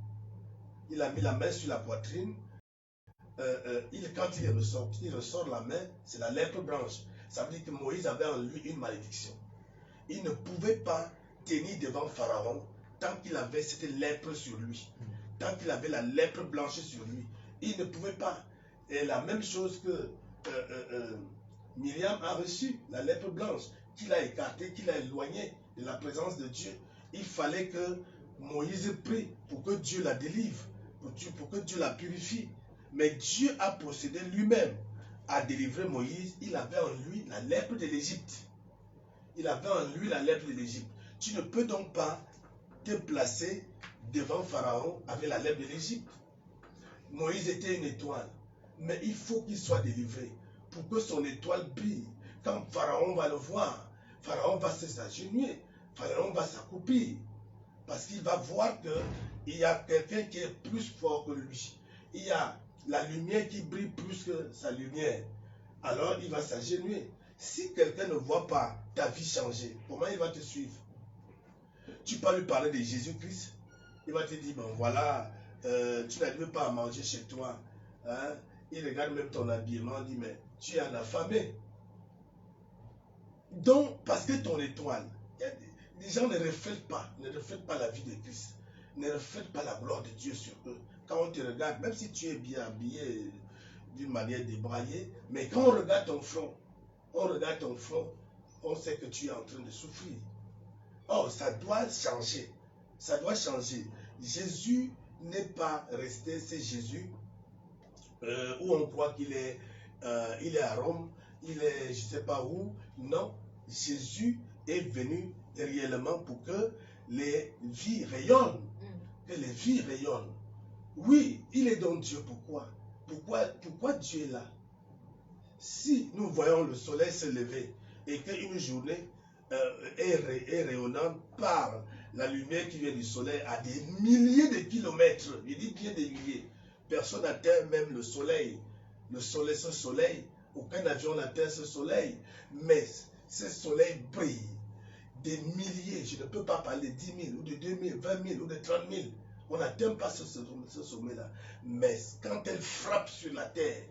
Speaker 5: Il a mis la main sur la poitrine. Quand il ressort la main, c'est la lèpre blanche. Ça veut dire que Moïse avait en lui une malédiction. Il ne pouvait pas tenir devant Pharaon tant qu'il avait cette lèpre sur lui. Tant qu'il avait la lèpre blanche sur lui. Il ne pouvait pas. Et la même chose que Myriam a reçu, la lèpre blanche, qu'il a écartée, qu'il a éloignée de la présence de Dieu. Il fallait que Moïse prie pour que Dieu la délivre, pour que Dieu la purifie. Mais Dieu a procédé lui-même à délivrer Moïse. Il avait en lui la lèpre de l'Égypte. Il avait en lui la lèpre de l'Égypte. Tu ne peux donc pas te placer devant Pharaon avec la lèpre de l'Égypte. Moïse était une étoile. Mais il faut qu'il soit délivré pour que son étoile brille. Quand Pharaon va le voir, Pharaon va s'agenouiller, Pharaon va s'accroupir. Parce qu'il va voir qu'il y a quelqu'un qui est plus fort que lui. Il y a la lumière qui brille plus que sa lumière. Alors il va s'agenouiller. Si quelqu'un ne voit pas ta vie changer, comment il va te suivre? Tu peux lui parler de Jésus-Christ. Il va te dire, bon voilà, tu n'arrives pas à manger chez toi. Hein? Il regarde même ton habillement, dit, mais tu es en affamé. Donc, parce que ton étoile, les gens ne reflètent pas la vie de Christ, ne reflètent pas la gloire de Dieu sur eux. Quand on te regarde, même si tu es bien habillé d'une manière débraillée, mais quand on regarde ton front, on sait que tu es en train de souffrir. Oh, ça doit changer. Ça doit changer. Jésus n'est pas resté, c'est Jésus. Où on croit qu'il est, il est à Rome, il est je ne sais pas où. Non, Jésus est venu réellement pour que les vies rayonnent. Que les vies rayonnent. Oui, il est donc Dieu. Pourquoi Dieu est là? Si nous voyons le soleil se lever et qu'une journée est rayonnante par la lumière qui vient du soleil à des milliers de kilomètres, je dis bien des milliers, personne n'atteint même le soleil. Ce soleil, aucun avion n'atteint ce soleil. Mais ce soleil brille. Des milliers, je ne peux pas parler de 10 000 ou de 2 000, 20 000 ou de 30 000. On n'atteint pas ce sommet-là. Mais quand elle frappe sur la terre,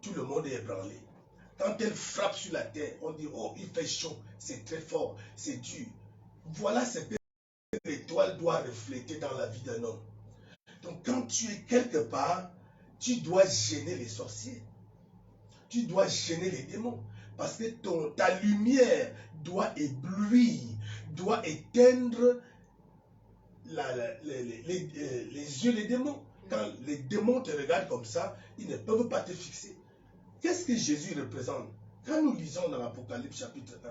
Speaker 5: tout le monde est ébranlé. Quand elle frappe sur la terre, on dit, oh, il fait chaud, c'est très fort, c'est dur. Voilà ce que l'étoile doit refléter dans la vie d'un homme. Donc quand tu es quelque part, tu dois gêner les sorciers. Tu dois gêner les démons. Parce que ta lumière doit éblouir, doit éteindre les yeux des démons. Quand les démons te regardent comme ça, ils ne peuvent pas te fixer. Qu'est-ce que Jésus représente? Quand nous lisons dans l'Apocalypse chapitre 1,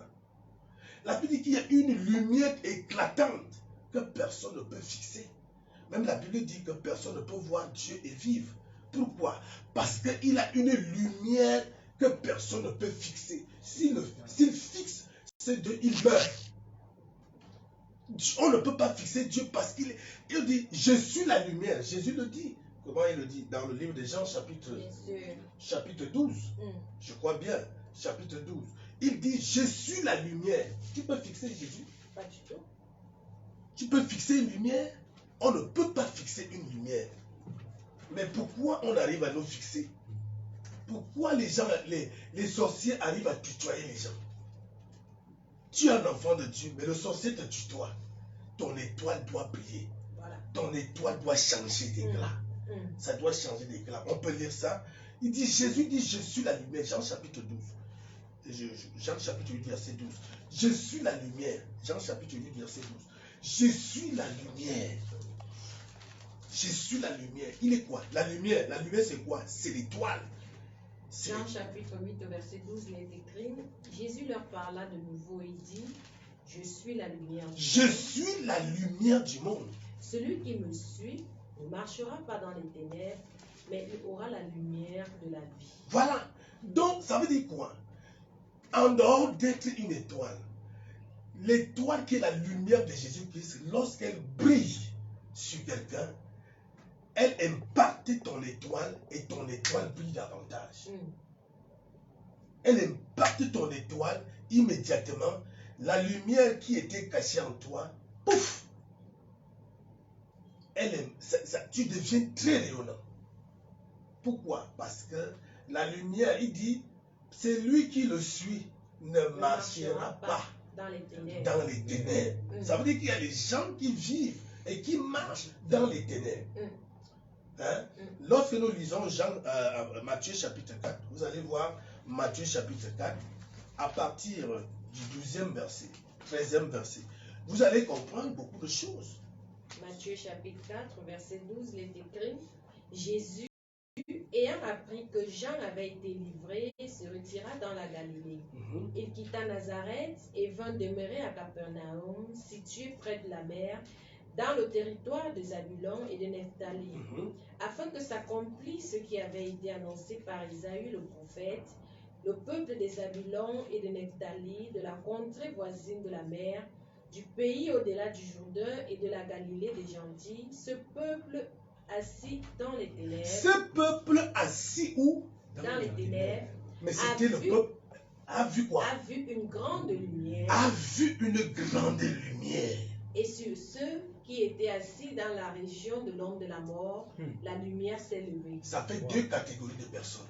Speaker 5: la Bible dit qu'il y a une lumière éclatante que personne ne peut fixer. Même la Bible dit que personne ne peut voir Dieu et vivre. Pourquoi? Parce qu'il a une lumière que personne ne peut fixer. S'il fixe, c'est Dieu, il meurt. On ne peut pas fixer Dieu parce qu'il dit, je suis la lumière. Jésus le dit. Comment il le dit? Dans le livre de Jean, chapitre 12. Je crois bien, chapitre 12. Il dit, je suis la lumière. Tu peux fixer Jésus?
Speaker 1: Pas du tout.
Speaker 5: Tu peux fixer une lumière? On ne peut pas fixer une lumière. Mais pourquoi on arrive à nous fixer? Pourquoi les gens, les sorciers arrivent à tutoyer les gens? Tu es un enfant de Dieu, mais le sorcier te tutoie. Ton étoile doit briller. Voilà. Ton étoile doit changer d'éclat. Ça doit changer d'éclat. On peut lire ça. Il dit, Jésus dit, je suis la lumière. Jean chapitre 12. Jean chapitre 8, verset 12. Je suis la lumière. Jean chapitre 8, verset 12. Je suis la lumière. Je suis la lumière. Il est quoi? La lumière c'est quoi? C'est l'étoile.
Speaker 1: Jean chapitre 8, verset 12, il est écrit, Jésus leur parla de nouveau et dit, je suis la lumière du monde.
Speaker 5: Je suis la lumière du monde.
Speaker 1: Celui qui me suit ne marchera pas dans les ténèbres, mais il aura la lumière de la vie.
Speaker 5: Voilà. Donc, ça veut dire quoi? En dehors d'être une étoile, l'étoile qui est la lumière de Jésus-Christ, lorsqu'elle brille sur quelqu'un, elle impacte ton étoile et ton étoile brille davantage. Elle impacte ton étoile immédiatement. La lumière qui était cachée en toi, pouf! Tu deviens très rayonnant. Pourquoi? Parce que la lumière, il dit, c'est lui qui le suit ne marchera pas
Speaker 1: dans les ténèbres.
Speaker 5: Dans les ténèbres. Ça veut dire qu'il y a des gens qui vivent et qui marchent dans les ténèbres. Hein? Lorsque nous lisons Matthieu chapitre 4, vous allez voir Matthieu chapitre 4, à partir du 12e verset, 13e verset, vous allez comprendre beaucoup de choses.
Speaker 1: Matthieu chapitre 4, verset 12, il est écrit, Jésus, ayant appris que Jean avait été livré, se retira dans la Galilée. Il quitta Nazareth et vint demeurer à Capernaum, situé près de la mer, dans le territoire de Zabulon et de Nephtali, afin que s'accomplisse ce qui avait été annoncé par Isaïe le prophète, le peuple de Zabulon et de Nephtali, de la contrée voisine de la mer, du pays au-delà du Jourdain et de la Galilée des gentils, ce peuple assis dans les ténèbres.
Speaker 5: Ce peuple assis où?
Speaker 1: Dans les ténèbres.
Speaker 5: Mais c'était le peuple. A vu quoi?
Speaker 1: A vu une grande lumière.
Speaker 5: A vu une grande lumière.
Speaker 1: Et sur ceux qui étaient assis dans la région de l'ombre de la mort, la lumière s'est levée.
Speaker 5: Ça fait deux catégories de personnes.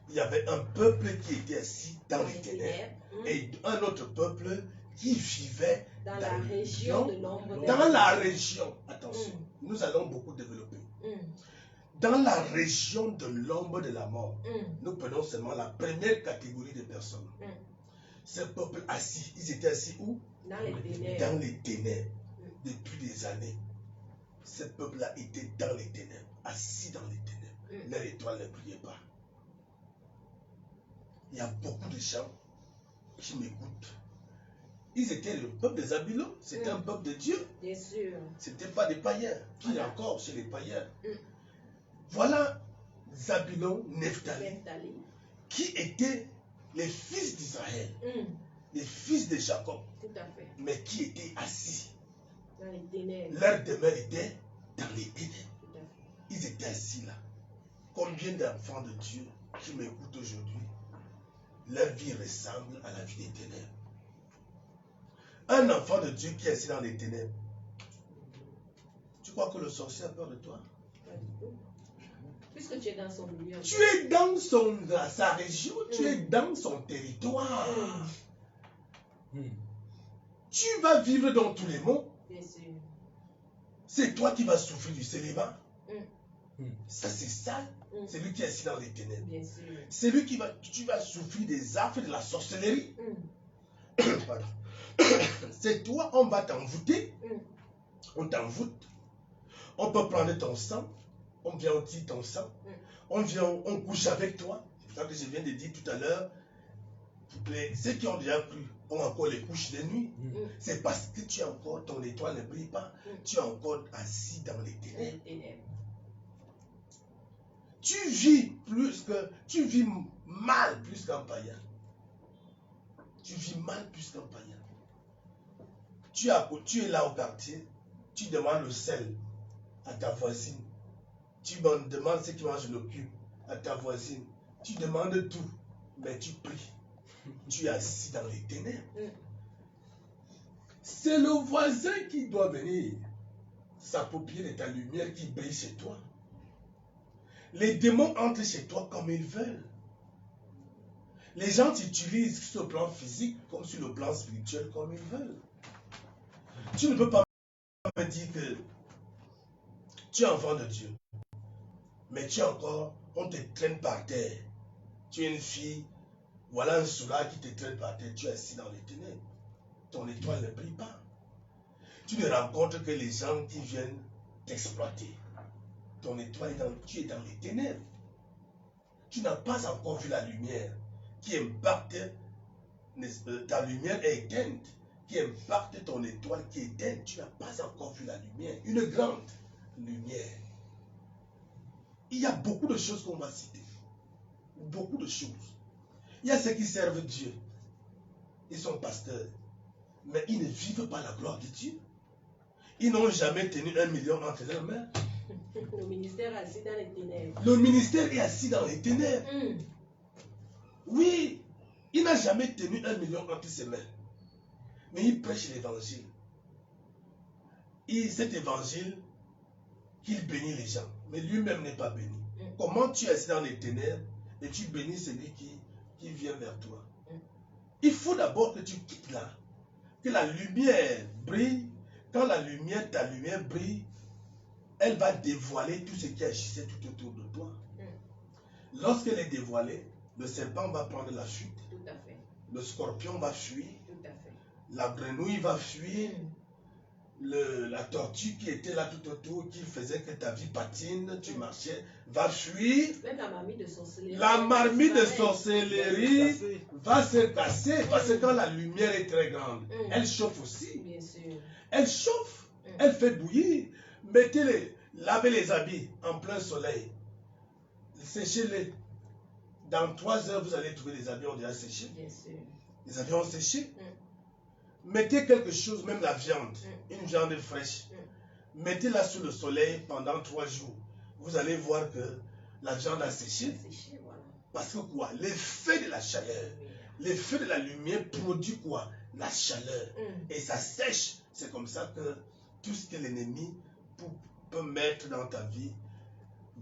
Speaker 5: Il y avait un peuple qui était assis dans les ténèbres et un autre peuple qui vivait
Speaker 1: dans la région de l'ombre de
Speaker 5: la mort. Dans la région, attention, nous allons beaucoup développer. Dans la région de l'ombre de la mort, nous prenons seulement la première catégorie de personnes. Ce peuple assis, ils étaient assis où?
Speaker 1: Dans les ténèbres.
Speaker 5: Dans les ténèbres. Depuis des années, ce peuple-là était dans les ténèbres, assis dans les ténèbres. Leur étoile ne brillait pas. Il y a beaucoup de gens qui m'écoutent. Ils étaient le peuple des Zabulon, c'était un peuple de Dieu.
Speaker 1: Bien sûr.
Speaker 5: Ce n'était pas des païens, qui est encore chez les païens. Voilà Zabulon, Nephtali, qui étaient les fils d'Israël, les fils de Jacob,
Speaker 1: tout à fait,
Speaker 5: mais qui étaient assis.
Speaker 1: Dans les ténèbres.
Speaker 5: Leur demeure était dans les ténèbres.
Speaker 1: Tout à fait.
Speaker 5: Ils étaient assis là. Combien d'enfants de Dieu qui m'écoutent aujourd'hui, leur vie ressemble à la vie des ténèbres. Un enfant de Dieu qui est assis dans les ténèbres, tu crois que le sorcier a peur de toi?
Speaker 1: Pas du tout. Puisque tu es dans son milieu.
Speaker 5: Tu es dans sa région, tu es dans son territoire. Tu vas vivre dans tous les mondes.
Speaker 1: Bien sûr.
Speaker 5: C'est toi qui vas souffrir du célibat. Ça, c'est ça. C'est lui qui est assis dans les ténèbres.
Speaker 1: Bien sûr.
Speaker 5: C'est lui tu vas souffrir des affres de la sorcellerie. Pardon. C'est toi, on va t'envoûter. On t'envoûte. On peut prendre ton sang. On vient, on tire ton sang. On vient, on couche avec toi. C'est ça que je viens de dire tout à l'heure. Ceux qui ont déjà cru ont encore les couches de nuit. C'est parce que tu es encore, ton étoile ne brille pas. Tu es encore assis dans les ténèbres. Tu vis mal plus qu'un païen. Tu vis mal plus qu'un païen. Tu es là au quartier, tu demandes le sel à ta voisine. Tu demandes ce qui mange le cul à ta voisine. Tu demandes tout, mais tu pries. Tu es assis dans les ténèbres. C'est le voisin qui doit venir s'approprier de ta lumière qui brille chez toi. Les démons entrent chez toi comme ils veulent. Les gens t'utilisent sur le plan physique comme sur le plan spirituel comme ils veulent. Tu ne peux pas me dire que tu es enfant de Dieu, mais tu es encore, on te traîne par terre. Tu es une fille, Voilà un soulard qui te traîne par terre, tu es assis dans les ténèbres. Ton étoile ne brille pas. Tu ne rencontres que les gens qui viennent t'exploiter. Ton étoile, tu es dans les ténèbres. Tu n'as pas encore vu la lumière qui impacte, ta lumière est éteinte, qui impacte ton étoile qui est éteinte. Tu n'as pas encore vu la lumière, une grande lumière. Il y a beaucoup de choses qu'on va citer. Beaucoup de choses. Il y a ceux qui servent Dieu. Ils sont pasteurs. Mais ils ne vivent pas la gloire de Dieu. Ils n'ont jamais tenu 1 million entre leurs mains.
Speaker 1: Le ministère est assis dans les ténèbres.
Speaker 5: Le ministère est assis dans les ténèbres. Oui, il n'a jamais tenu 1 million entre ses mains. Mais il prêche l'évangile. Cet évangile, qu'il bénit les gens. Mais lui-même n'est pas béni. Comment tu es assis dans les ténèbres et tu bénis celui qui vient vers toi? Il faut d'abord que tu quittes là. Que la lumière brille. Quand ta lumière brille, elle va dévoiler tout ce qui agissait tout autour de toi. Lorsqu'elle est dévoilée, le serpent va prendre la fuite.
Speaker 1: Tout à fait.
Speaker 5: Le scorpion va fuir.
Speaker 1: Tout à fait.
Speaker 5: La grenouille va fuir. La tortue qui était là tout autour, qui faisait que ta vie patine, tu marchais, va fuir.
Speaker 1: Même la marmite de sorcellerie.
Speaker 5: La marmite de sorcellerie va se casser parce que quand la lumière est très grande, elle chauffe aussi.
Speaker 1: Bien sûr.
Speaker 5: Elle chauffe, elle fait bouillir. Mettez-les, lavez les habits en plein soleil. Séchez-les. Dans 3 heures, vous allez trouver les habits ont déjà séché.
Speaker 1: Bien sûr.
Speaker 5: Les habits ont séché. Mettez quelque chose, même la viande, une viande fraîche. Mettez-la sous le soleil pendant 3 jours. Vous allez voir que la viande a séché.
Speaker 1: Voilà.
Speaker 5: Parce que quoi? L'effet de la chaleur, l'effet de la lumière produit quoi? La chaleur. Et ça sèche. C'est comme ça que tout ce que l'ennemi peut mettre dans ta vie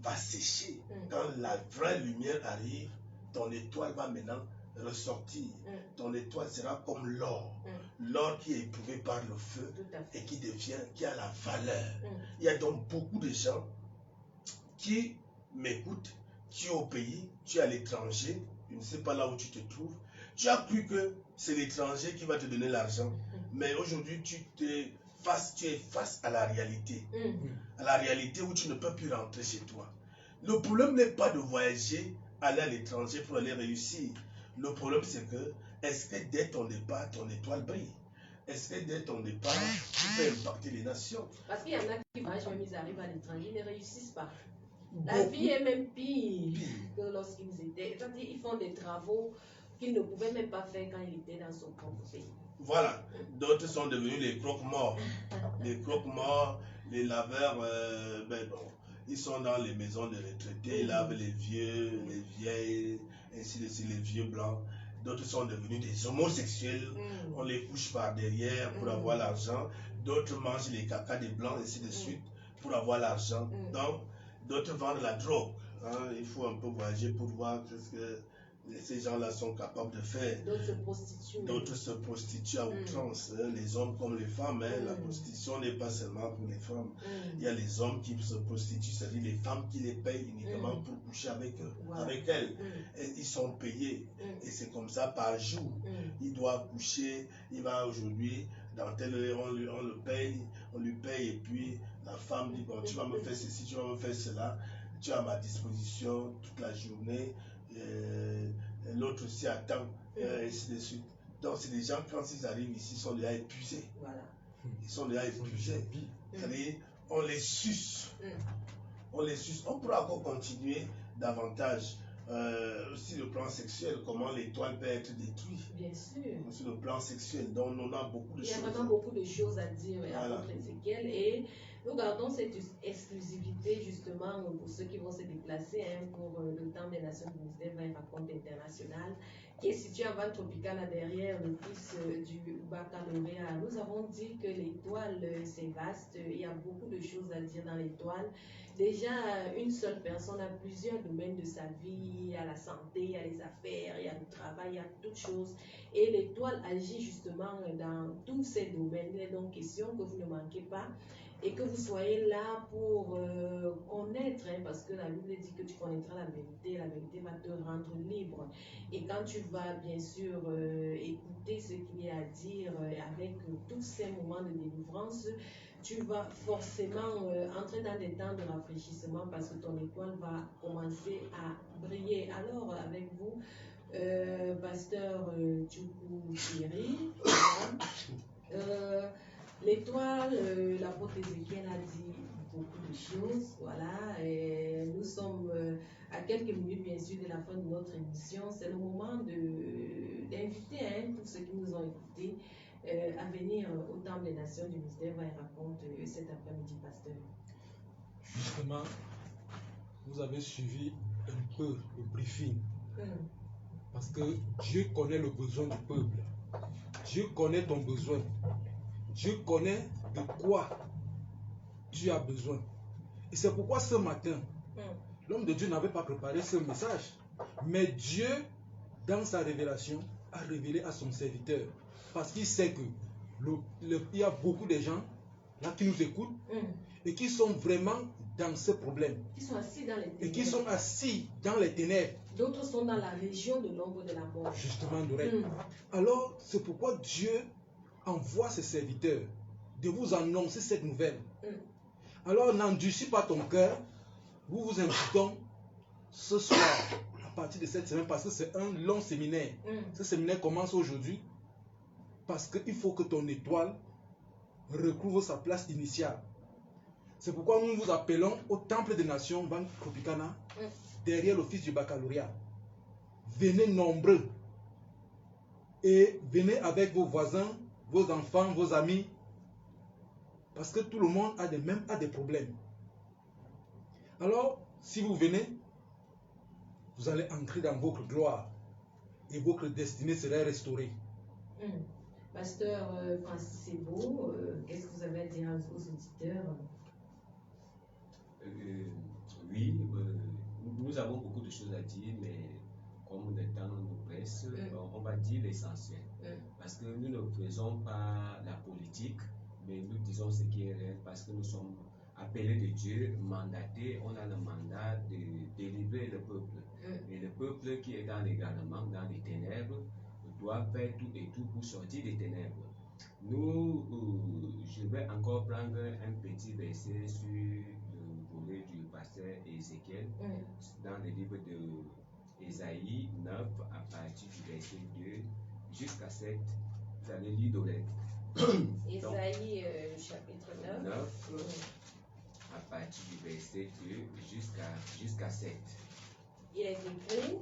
Speaker 5: va sécher. Quand la vraie lumière arrive, ton étoile va maintenant ressortir. Ton étoile sera comme l'or. L'or qui est éprouvé par le feu et qui a la valeur. Il y a donc beaucoup de gens qui m'écoutent. Tu es au pays, tu es à l'étranger, je ne sais pas là où tu te trouves. Tu as cru que c'est l'étranger qui va te donner l'argent. Mais aujourd'hui, tu es face à la réalité. À la réalité où tu ne peux plus rentrer chez toi. Le problème n'est pas de voyager, aller à l'étranger pour aller réussir. Le problème, c'est que, est-ce que dès ton départ, ton étoile brille? Est-ce que dès ton départ, tu peux impacter les nations?
Speaker 1: Parce qu'il y en a qui voyagent, même ils arrivent à l'étranger, ils ne réussissent pas. La vie est même pire que lorsqu'ils étaient. C'est-à-dire ils font des travaux qu'ils ne pouvaient même pas faire quand ils étaient dans son propre pays.
Speaker 5: Voilà. D'autres sont devenus les croque-morts. Les croque-morts, les laveurs, ils sont dans les maisons de retraités, ils lavent les vieux, les vieilles, ainsi de suite, les vieux blancs. D'autres sont devenus des homosexuels. On les couche par derrière pour avoir l'argent. D'autres mangent les cacas des blancs, ainsi de suite, pour avoir l'argent. Donc, d'autres vendent la drogue. Il faut un peu voyager pour voir ce que ces gens-là sont capables de faire.
Speaker 1: D'autres se prostituent.
Speaker 5: D'autres se prostituent à outrance, les hommes comme les femmes. La prostitution n'est pas seulement pour les femmes. Il y a les hommes qui se prostituent, c'est-à-dire les femmes qui les payent uniquement pour coucher avec eux, avec elles. Et ils sont payés. Et c'est comme ça par jour. Il doit coucher, il va aujourd'hui, dans tel heure, on lui paye, et puis la femme dit, bon, tu vas me faire ceci, tu vas me faire cela, tu es à ma disposition toute la journée. L'autre aussi attend, et ainsi de suite. Donc, c'est des gens, quand ils arrivent ici, ils sont déjà épuisés.
Speaker 1: Voilà.
Speaker 5: Ils sont déjà épuisés. C'est-à-dire, on les suce. On les suce. On pourra encore continuer davantage. Aussi le plan sexuel, comment l'étoile peut être détruite.
Speaker 1: Bien sûr.
Speaker 5: Sur le plan sexuel, donc on a beaucoup de choses.
Speaker 1: Il y a vraiment beaucoup de choses à dire à votre Ézéchiel, et nous gardons cette exclusivité justement pour ceux qui vont se déplacer pour le temps des Nations Unies, un raconte international qui est situé en Val Tropicana derrière l'office du baccalauréat. Nous avons dit que l'étoile c'est vaste, il y a beaucoup de choses à dire dans l'étoile. Déjà, une seule personne a plusieurs domaines de sa vie, il y a la santé, il y a les affaires, il y a le travail, il y a toutes choses. Et l'étoile agit justement dans tous ces domaines. Il est donc question que vous ne manquez pas et que vous soyez là pour connaître, hein, parce que la Bible dit que tu connaîtras la vérité va te rendre libre. Et quand tu vas bien sûr écouter ce qu'il y a à dire avec tous ces moments de délivrance, tu vas forcément entrer dans des temps de rafraîchissement parce que ton étoile va commencer à briller. Alors avec vous, pasteur Tchoukou Thierry, l'étoile, l'apôtre Ézéchiel a dit beaucoup de choses, voilà, et nous sommes à quelques minutes bien sûr de la fin de notre émission. C'est le moment d'inviter tous ceux qui nous ont écoutés à venir au Temple des Nations du Mystère et raconte cet après-midi, pasteur.
Speaker 4: Justement, vous avez suivi un peu le briefing. Parce que Dieu connaît le besoin du peuple. Dieu connaît ton besoin. Dieu connaît de quoi tu as besoin. Et c'est pourquoi ce matin, l'homme de Dieu n'avait pas préparé ce message. Mais Dieu, dans sa révélation, a révélé à son serviteur. Parce qu'il sait que il y a beaucoup de gens là qui nous écoutent et qui sont vraiment dans ce problème.
Speaker 1: Qui sont assis dans les ténèbres.
Speaker 4: Et qui sont assis dans les ténèbres.
Speaker 1: D'autres sont dans la région de l'ombre de la mort.
Speaker 4: Justement, Doré. Alors, c'est pourquoi Dieu envoie ses serviteurs de vous annoncer cette nouvelle. Alors, n'endurcis pas ton cœur. Nous vous invitons ce soir, à partir de cette semaine, parce que c'est un long séminaire. Ce séminaire commence aujourd'hui, parce qu'il faut que ton étoile recouvre sa place initiale. C'est pourquoi nous vous appelons au Temple des Nations, Banque Tropicana, derrière l'office du baccalauréat. Venez nombreux et venez avec vos voisins, vos enfants, vos amis, parce que tout le monde a des problèmes. Alors, si vous venez, vous allez entrer dans votre gloire et votre destinée sera restaurée.
Speaker 1: Pasteur Francis Sebo, qu'est-ce que vous avez à dire aux auditeurs?
Speaker 3: Oui, nous avons beaucoup de choses à dire, mais comme le temps nous presse, on va dire l'essentiel. Parce que nous ne faisons pas la politique, mais nous disons ce qui est réel, parce que nous sommes appelés de Dieu, mandatés, on a le mandat de délivrer le peuple. Et le peuple qui est dans l'égarement, dans les ténèbres, doit faire tout et tout pour sortir des ténèbres. Je vais encore prendre un petit verset sur le volet du pasteur Ézéchiel, dans le livre de Ésaïe 9, à partir du verset 2 jusqu'à 7. Vous allez lire d'oreille.
Speaker 1: Ésaïe chapitre 9.
Speaker 3: À partir du verset 2 jusqu'à 7.
Speaker 1: Il est écrit: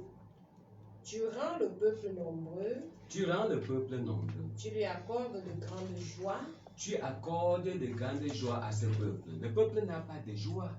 Speaker 1: tu rends le peuple nombreux.
Speaker 3: Tu rends le peuple nombreux.
Speaker 1: Tu lui accordes de grandes joies.
Speaker 3: Tu accordes de grandes joies à ce peuple. Le peuple n'a pas de joie.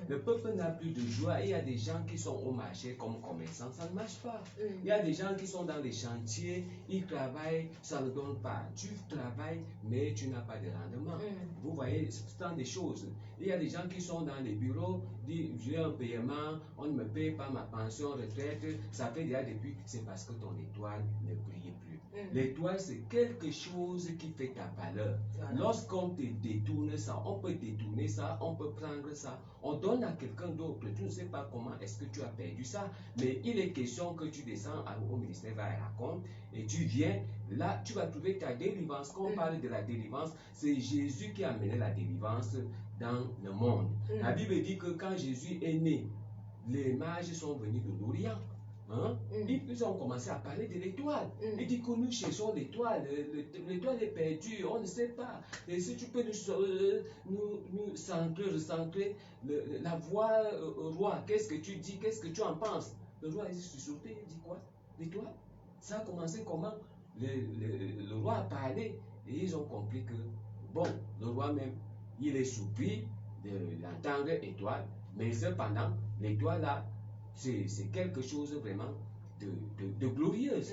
Speaker 3: Le peuple n'a plus de joie. Il y a des gens qui sont au marché comme commerçants, ça ne marche pas. Il y a des gens qui sont dans les chantiers, ils travaillent, ça ne donne pas. Tu travailles, mais tu n'as pas de rendement. Vous voyez, c'est tant de choses. Il y a des gens qui sont dans les bureaux, disent j'ai un paiement, on ne me paye pas ma pension, retraite. Ça fait déjà depuis, c'est parce que ton étoile ne brille plus. L'étoile, c'est quelque chose qui fait ta valeur. Lorsqu'on te détourne ça, on peut détourner ça, on peut prendre ça, on donne à quelqu'un d'autre. Tu ne sais pas comment est-ce que tu as perdu ça, mais il est question que tu descends au ministère Vairacom et tu viens, là tu vas trouver ta délivrance. Quand on parle de la délivrance, c'est Jésus qui a amené la délivrance dans le monde. La Bible dit que quand Jésus est né, les mages sont venus de l'Orient. Ils ont commencé à parler de l'étoile. Ils disent que nous cherchons l'étoile. L'étoile est perdue, on ne sait pas. Et si tu peux nous recentrer la voix roi, qu'est-ce que tu dis, qu'est-ce que tu en penses? Le roi est sursauté, il dit quoi? L'étoile? Ça a commencé comment? Le roi a parlé et ils ont compris que, bon, le roi même, il est surpris de l'entendre étoile, mais cependant, l'étoile là, c'est quelque chose vraiment de glorieuse.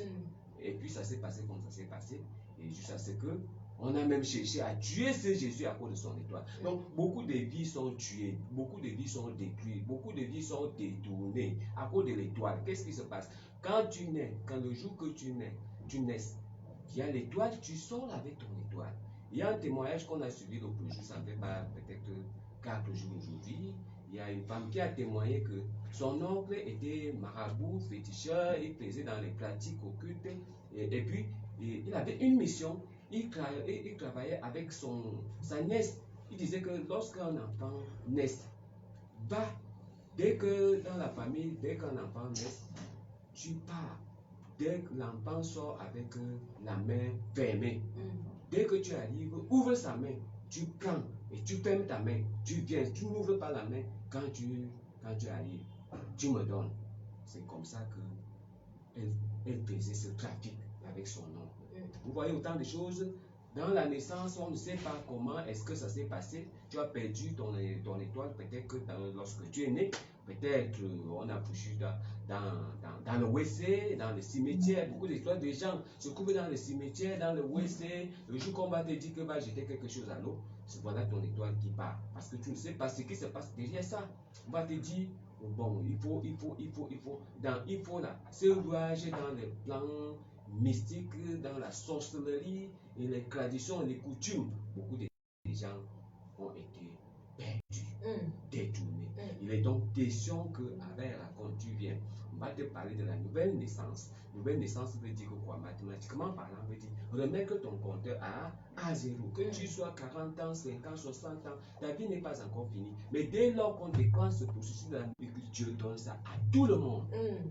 Speaker 3: Et puis ça s'est passé comme ça s'est passé. Et jusqu'à ce que on a même cherché à tuer ce Jésus à cause de son étoile. Donc beaucoup de vies sont tuées, beaucoup de vies sont détruites, beaucoup de vies sont détournées à cause de l'étoile. Qu'est-ce qui se passe? Quand tu nais, quand le jour que tu nais, il y a l'étoile, tu sors avec ton étoile. Il y a un témoignage qu'on a suivi l'autre jour, ça fait peut-être 4 jours aujourd'hui. Il y a une femme qui a témoigné que son oncle était marabout, féticheur, il faisait dans les pratiques occultes. Et puis, il avait une mission, il travaillait avec sa nièce. Il disait que lorsqu'un enfant naît, dès que dans la famille, dès qu'un enfant naît, tu pars. Dès que l'enfant sort avec la main fermée, dès que tu arrives, ouvre sa main, tu prends et tu fermes ta main, tu viens, tu n'ouvres pas la main quand tu arrives, tu me donnes. C'est comme ça qu'elle faisait ce trafic avec son oncle. Vous voyez autant de choses. Dans la naissance, on ne sait pas comment est-ce que ça s'est passé. Tu as perdu ton étoile, peut-être que lorsque tu es né, peut-être on a couché dans le WC, dans le cimetière. Beaucoup d'histoires de gens se trouvent dans le cimetière, dans le WC. Le jour qu'on va te dire que va jeter quelque chose à l'eau, c'est voilà ton étoile qui part. Parce que tu ne sais pas ce qui se passe derrière ça. On va te dire, bon, il faut là, ce voyage dans les plans mystiques, dans la sorcellerie et les traditions et les coutumes. Beaucoup de gens ont été perdus, détournés. Il est donc question qu'avec la quand tu viens, on va te parler de la nouvelle naissance. Nouvelle naissance veut dire quoi? Mathématiquement parlant, veut dire remettre ton compteur à zéro. Que tu sois 40 ans, 50, 60 ans, ta vie n'est pas encore finie. Mais dès lors qu'on déclenche ce processus de la vie, Dieu donne ça à tout le monde,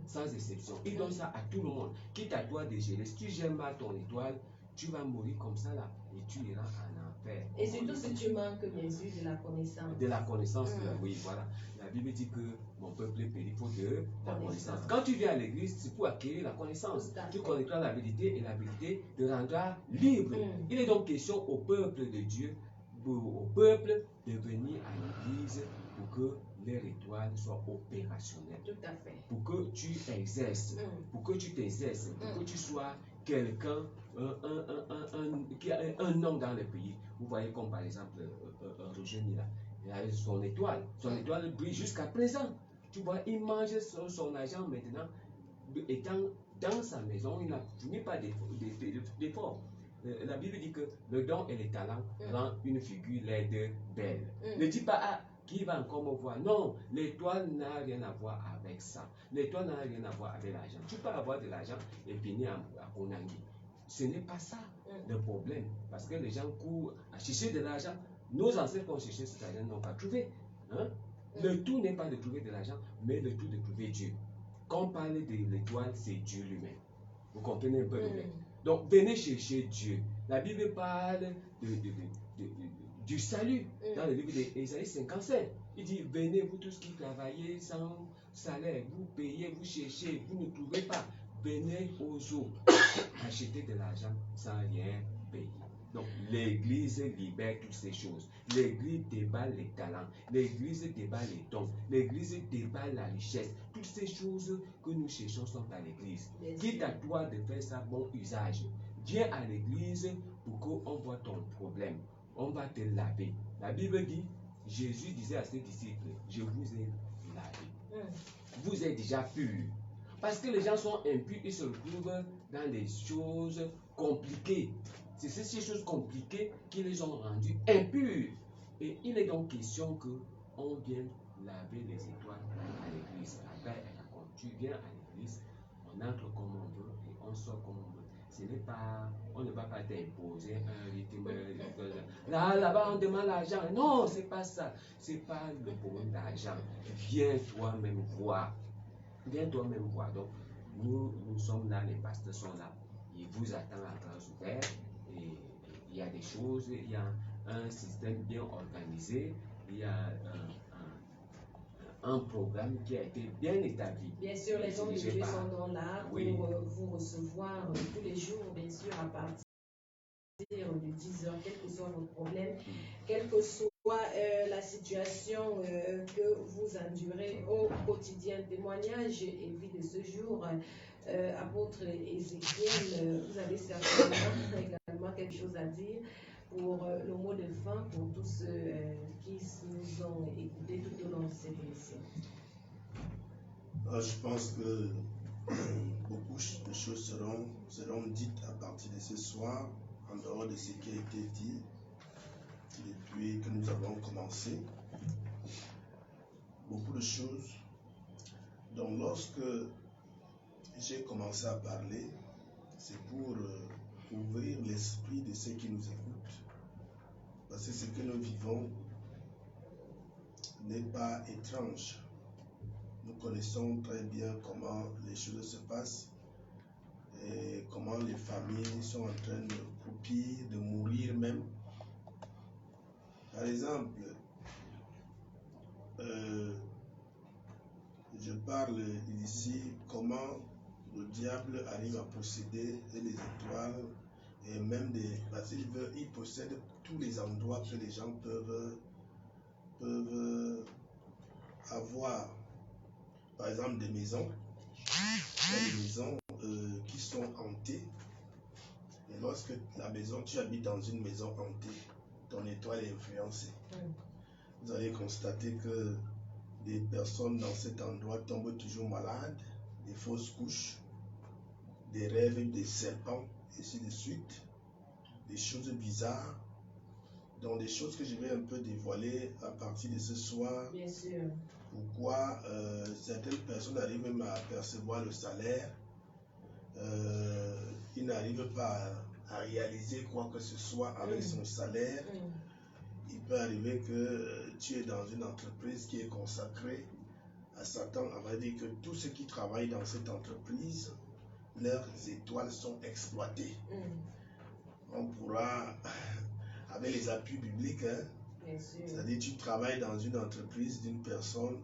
Speaker 3: sans exception. Il donne ça à tout le monde. Quitte à toi de gérer. Si tu gères mal ton étoile, tu vas mourir comme ça là et tu iras en enfer.
Speaker 1: Et surtout si tu manques bien sûr de la connaissance.
Speaker 3: De la connaissance, oui, voilà. La Bible dit que mon peuple est péri faute de la connaissance. Quand tu viens à l'église, c'est pour acquérir la connaissance. Tu connaîtras la vérité et la vérité te rendra libre. Il est donc question au peuple de Dieu, au peuple de venir à l'église pour que leur étoile soit opérationnelle.
Speaker 1: Tout à fait.
Speaker 3: Pour que tu exerces, pour que tu t'exerces, pour que tu sois quelqu'un, un homme dans le pays. Vous voyez comme par exemple Roger Mila, il a son étoile brille jusqu'à présent. Tu vois, il mange son argent maintenant, étant dans sa maison, il n'a fini pas d'effort. La Bible dit que le don et les talents rendent une figure laide belle. Ne dis pas, qui va encore me voir? Non, l'étoile n'a rien à voir avec ça. L'étoile n'a rien à voir avec l'argent. Tu peux avoir de l'argent et finir à Konangi. Ce n'est pas ça le problème. Parce que les gens courent à chercher de l'argent. Nos ancêtres qui ont cherché cet argent n'ont pas trouvé. Le tout n'est pas de trouver de l'argent, mais le tout de trouver Dieu. Quand on parle de l'étoile, c'est Dieu lui-même. Vous comprenez un peu le fait? Donc, venez chercher Dieu. La Bible parle du salut dans le livre d'Ésaïe 55. Il dit, venez vous tous qui travaillez sans salaire, vous payez, vous cherchez, vous ne trouvez pas. Venez aux eaux, acheter de l'argent sans rien payer. Donc, l'Église libère toutes ces choses. L'Église déballe les talents. l'Église déballe les dons. L'Église déballe la richesse. Toutes ces choses que nous cherchons sont à l'Église. Quitte à toi de faire ça bon usage. Viens à l'Église pour qu'on voit ton problème. On va te laver. La Bible dit, Jésus disait à ses disciples, je vous ai lavé. Vous êtes déjà purs. Parce que les gens sont impurs, ils se retrouvent dans des choses compliquées. C'est ces choses compliquées qui les ont rendus impurs. Et il est donc question qu'on vienne laver les étoiles à l'église. Après, quand tu viens à l'église, on entre comme on veut et on sort comme on veut. Ce n'est pas, on ne va pas t'imposer un rythme. Là-bas, on demande l'argent. Non, c'est pas ça. C'est pas le problème d'argent. Viens toi-même voir. Viens toi-même voir. Donc, nous sommes là, les pasteurs sont là. Ils vous attendent à bras ouverts. Et il y a des choses, il y a un système bien organisé, il y a un programme qui a été bien établi.
Speaker 1: Bien sûr, les gens de Dieu sont là pour vous recevoir tous les jours, bien sûr, à partir de 10h, quel que soit votre problème, quelle que soit la situation que vous endurez au quotidien. Témoignage et vie de ce jour, apôtre Ézéchiel, vous avez certainement également quelque chose à dire pour le mot de fin pour tous ceux qui nous ont écoutés tout au long de cette émission.
Speaker 5: Je pense que beaucoup de choses seront dites à partir de ce soir en dehors de ce qui a été dit depuis que nous avons commencé. Beaucoup de choses. Donc lorsque j'ai commencé à parler, c'est pour ouvrir l'esprit de ceux qui nous écoutent. Parce que ce que nous vivons n'est pas étrange. Nous connaissons très bien comment les choses se passent et comment les familles sont en train de croupir, de mourir même. Par exemple, je parle ici comment le diable arrive à posséder les étoiles et même parce qu'il possède tous les endroits que les gens peuvent avoir. Par exemple, des maisons. Il y a des maisons qui sont hantées. Et lorsque tu habites dans une maison hantée, ton étoile est influencée. Vous allez constater que des personnes dans cet endroit tombent toujours malades, des fausses couches, des rêves des serpents, et ainsi de suite, des choses bizarres. Donc des choses que je vais un peu dévoiler à partir de ce soir.
Speaker 1: Bien sûr.
Speaker 5: Pourquoi certaines personnes arrivent même à percevoir le salaire, ils n'arrivent pas à réaliser quoi que ce soit avec son salaire. Il peut arriver que tu es dans une entreprise qui est consacrée à Satan. On va dire que tous ceux qui travaillent dans cette entreprise, leurs étoiles sont exploitées. On pourra, avec les appuis bibliques, c'est-à-dire tu travailles dans une entreprise d'une personne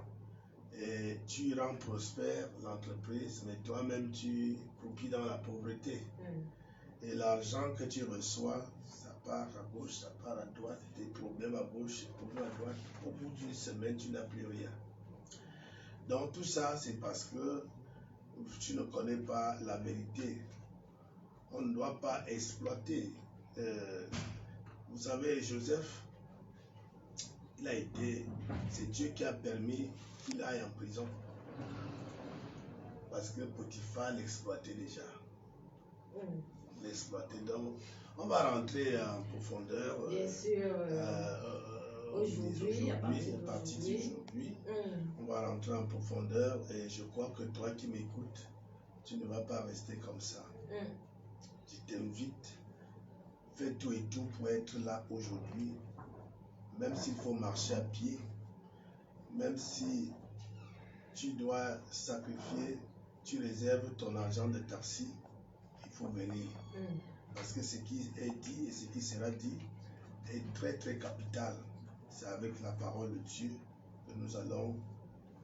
Speaker 5: et tu rends prospère l'entreprise, mais toi-même tu croupis dans la pauvreté. Et l'argent que tu reçois, ça part à gauche, ça part à droite, des problèmes à gauche, des problèmes à droite. Au bout d'une semaine, tu n'as plus rien. Donc tout ça, c'est parce que tu ne connais pas la vérité. On ne doit pas exploiter. Vous savez, Joseph, c'est Dieu qui a permis qu'il aille en prison. Parce que Potiphar l'exploitait déjà. L'exploitait. Donc, on va rentrer en profondeur.
Speaker 1: Bien sûr. Aujourd'hui, à partir d'aujourd'hui,
Speaker 5: on va rentrer en profondeur et je crois que toi qui m'écoutes, tu ne vas pas rester comme ça. Je t'invite, fais tout et tout pour être là aujourd'hui, même s'il faut marcher à pied, même si tu dois sacrifier, tu réserves ton argent de taxi, il faut venir. Parce que ce qui est dit et ce qui sera dit est très très capital. C'est avec la parole de Dieu que nous allons,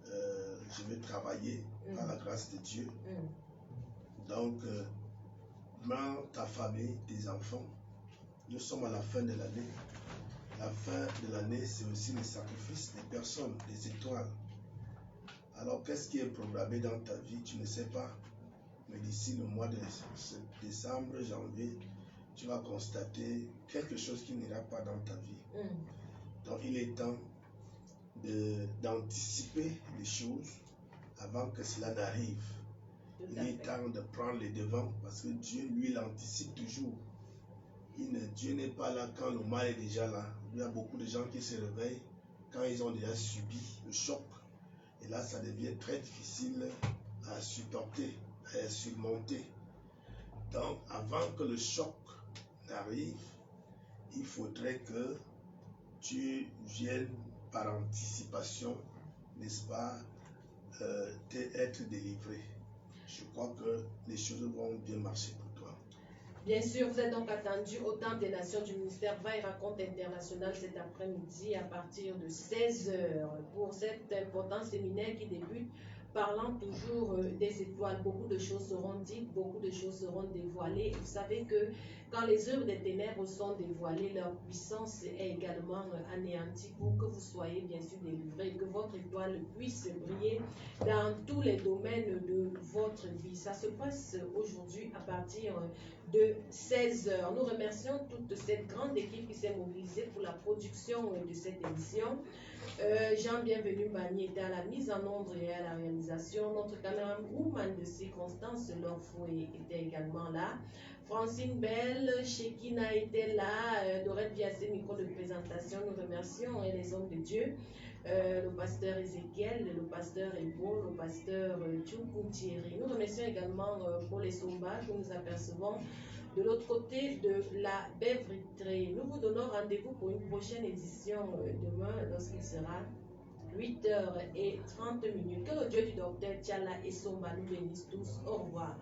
Speaker 5: je vais travailler par la grâce de Dieu. Donc, ta famille, tes enfants, nous sommes à la fin de l'année. La fin de l'année, c'est aussi le sacrifice des personnes, des étoiles. Alors, qu'est-ce qui est programmé dans ta vie? Tu ne sais pas. Mais d'ici le mois de décembre, janvier, tu vas constater quelque chose qui n'ira pas dans ta vie. Donc, il est temps d'anticiper les choses avant que cela n'arrive. Il est temps de prendre les devants parce que Dieu, lui, il anticipe toujours. Dieu n'est pas là quand le mal est déjà là. Il y a beaucoup de gens qui se réveillent quand ils ont déjà subi le choc. Et là, ça devient très difficile à supporter, à surmonter. Donc, avant que le choc n'arrive, il faudrait que tu viennes par anticipation, n'est-ce pas, être délivré. Je crois que les choses vont bien marcher pour toi.
Speaker 1: Bien sûr, vous êtes donc attendu au Temple des Nations du ministère Va et Raconte International cet après-midi à partir de 16h pour cet important séminaire qui débute parlant toujours des étoiles. Beaucoup de choses seront dites, beaucoup de choses seront dévoilées. Vous savez que quand les œuvres des ténèbres sont dévoilées, leur puissance est également anéantie pour que vous soyez bien sûr délivrés et que votre étoile puisse briller dans tous les domaines de votre vie. Ça se passe aujourd'hui à partir de 16h. Nous remercions toute cette grande équipe qui s'est mobilisée pour la production de cette émission. Jean Bienvenu Magnier est à la mise en ombre et à la réalisation. réalisation. Notre caméraman de circonstance, leur fouet, était également là. Francine Bell, Shekina était là, Dorette Biassé, micro de présentation. Nous remercions les hommes de Dieu, le pasteur Ezekiel, le pasteur Ebo, le pasteur Tchoukou Thierry. Nous remercions également Paul Essomba que nous apercevons de l'autre côté de la baie vitrée. Nous vous donnons rendez-vous pour une prochaine édition demain lorsqu'il sera 8h30. Que le Dieu du docteur Tchala Essomba nous bénisse tous. Au revoir.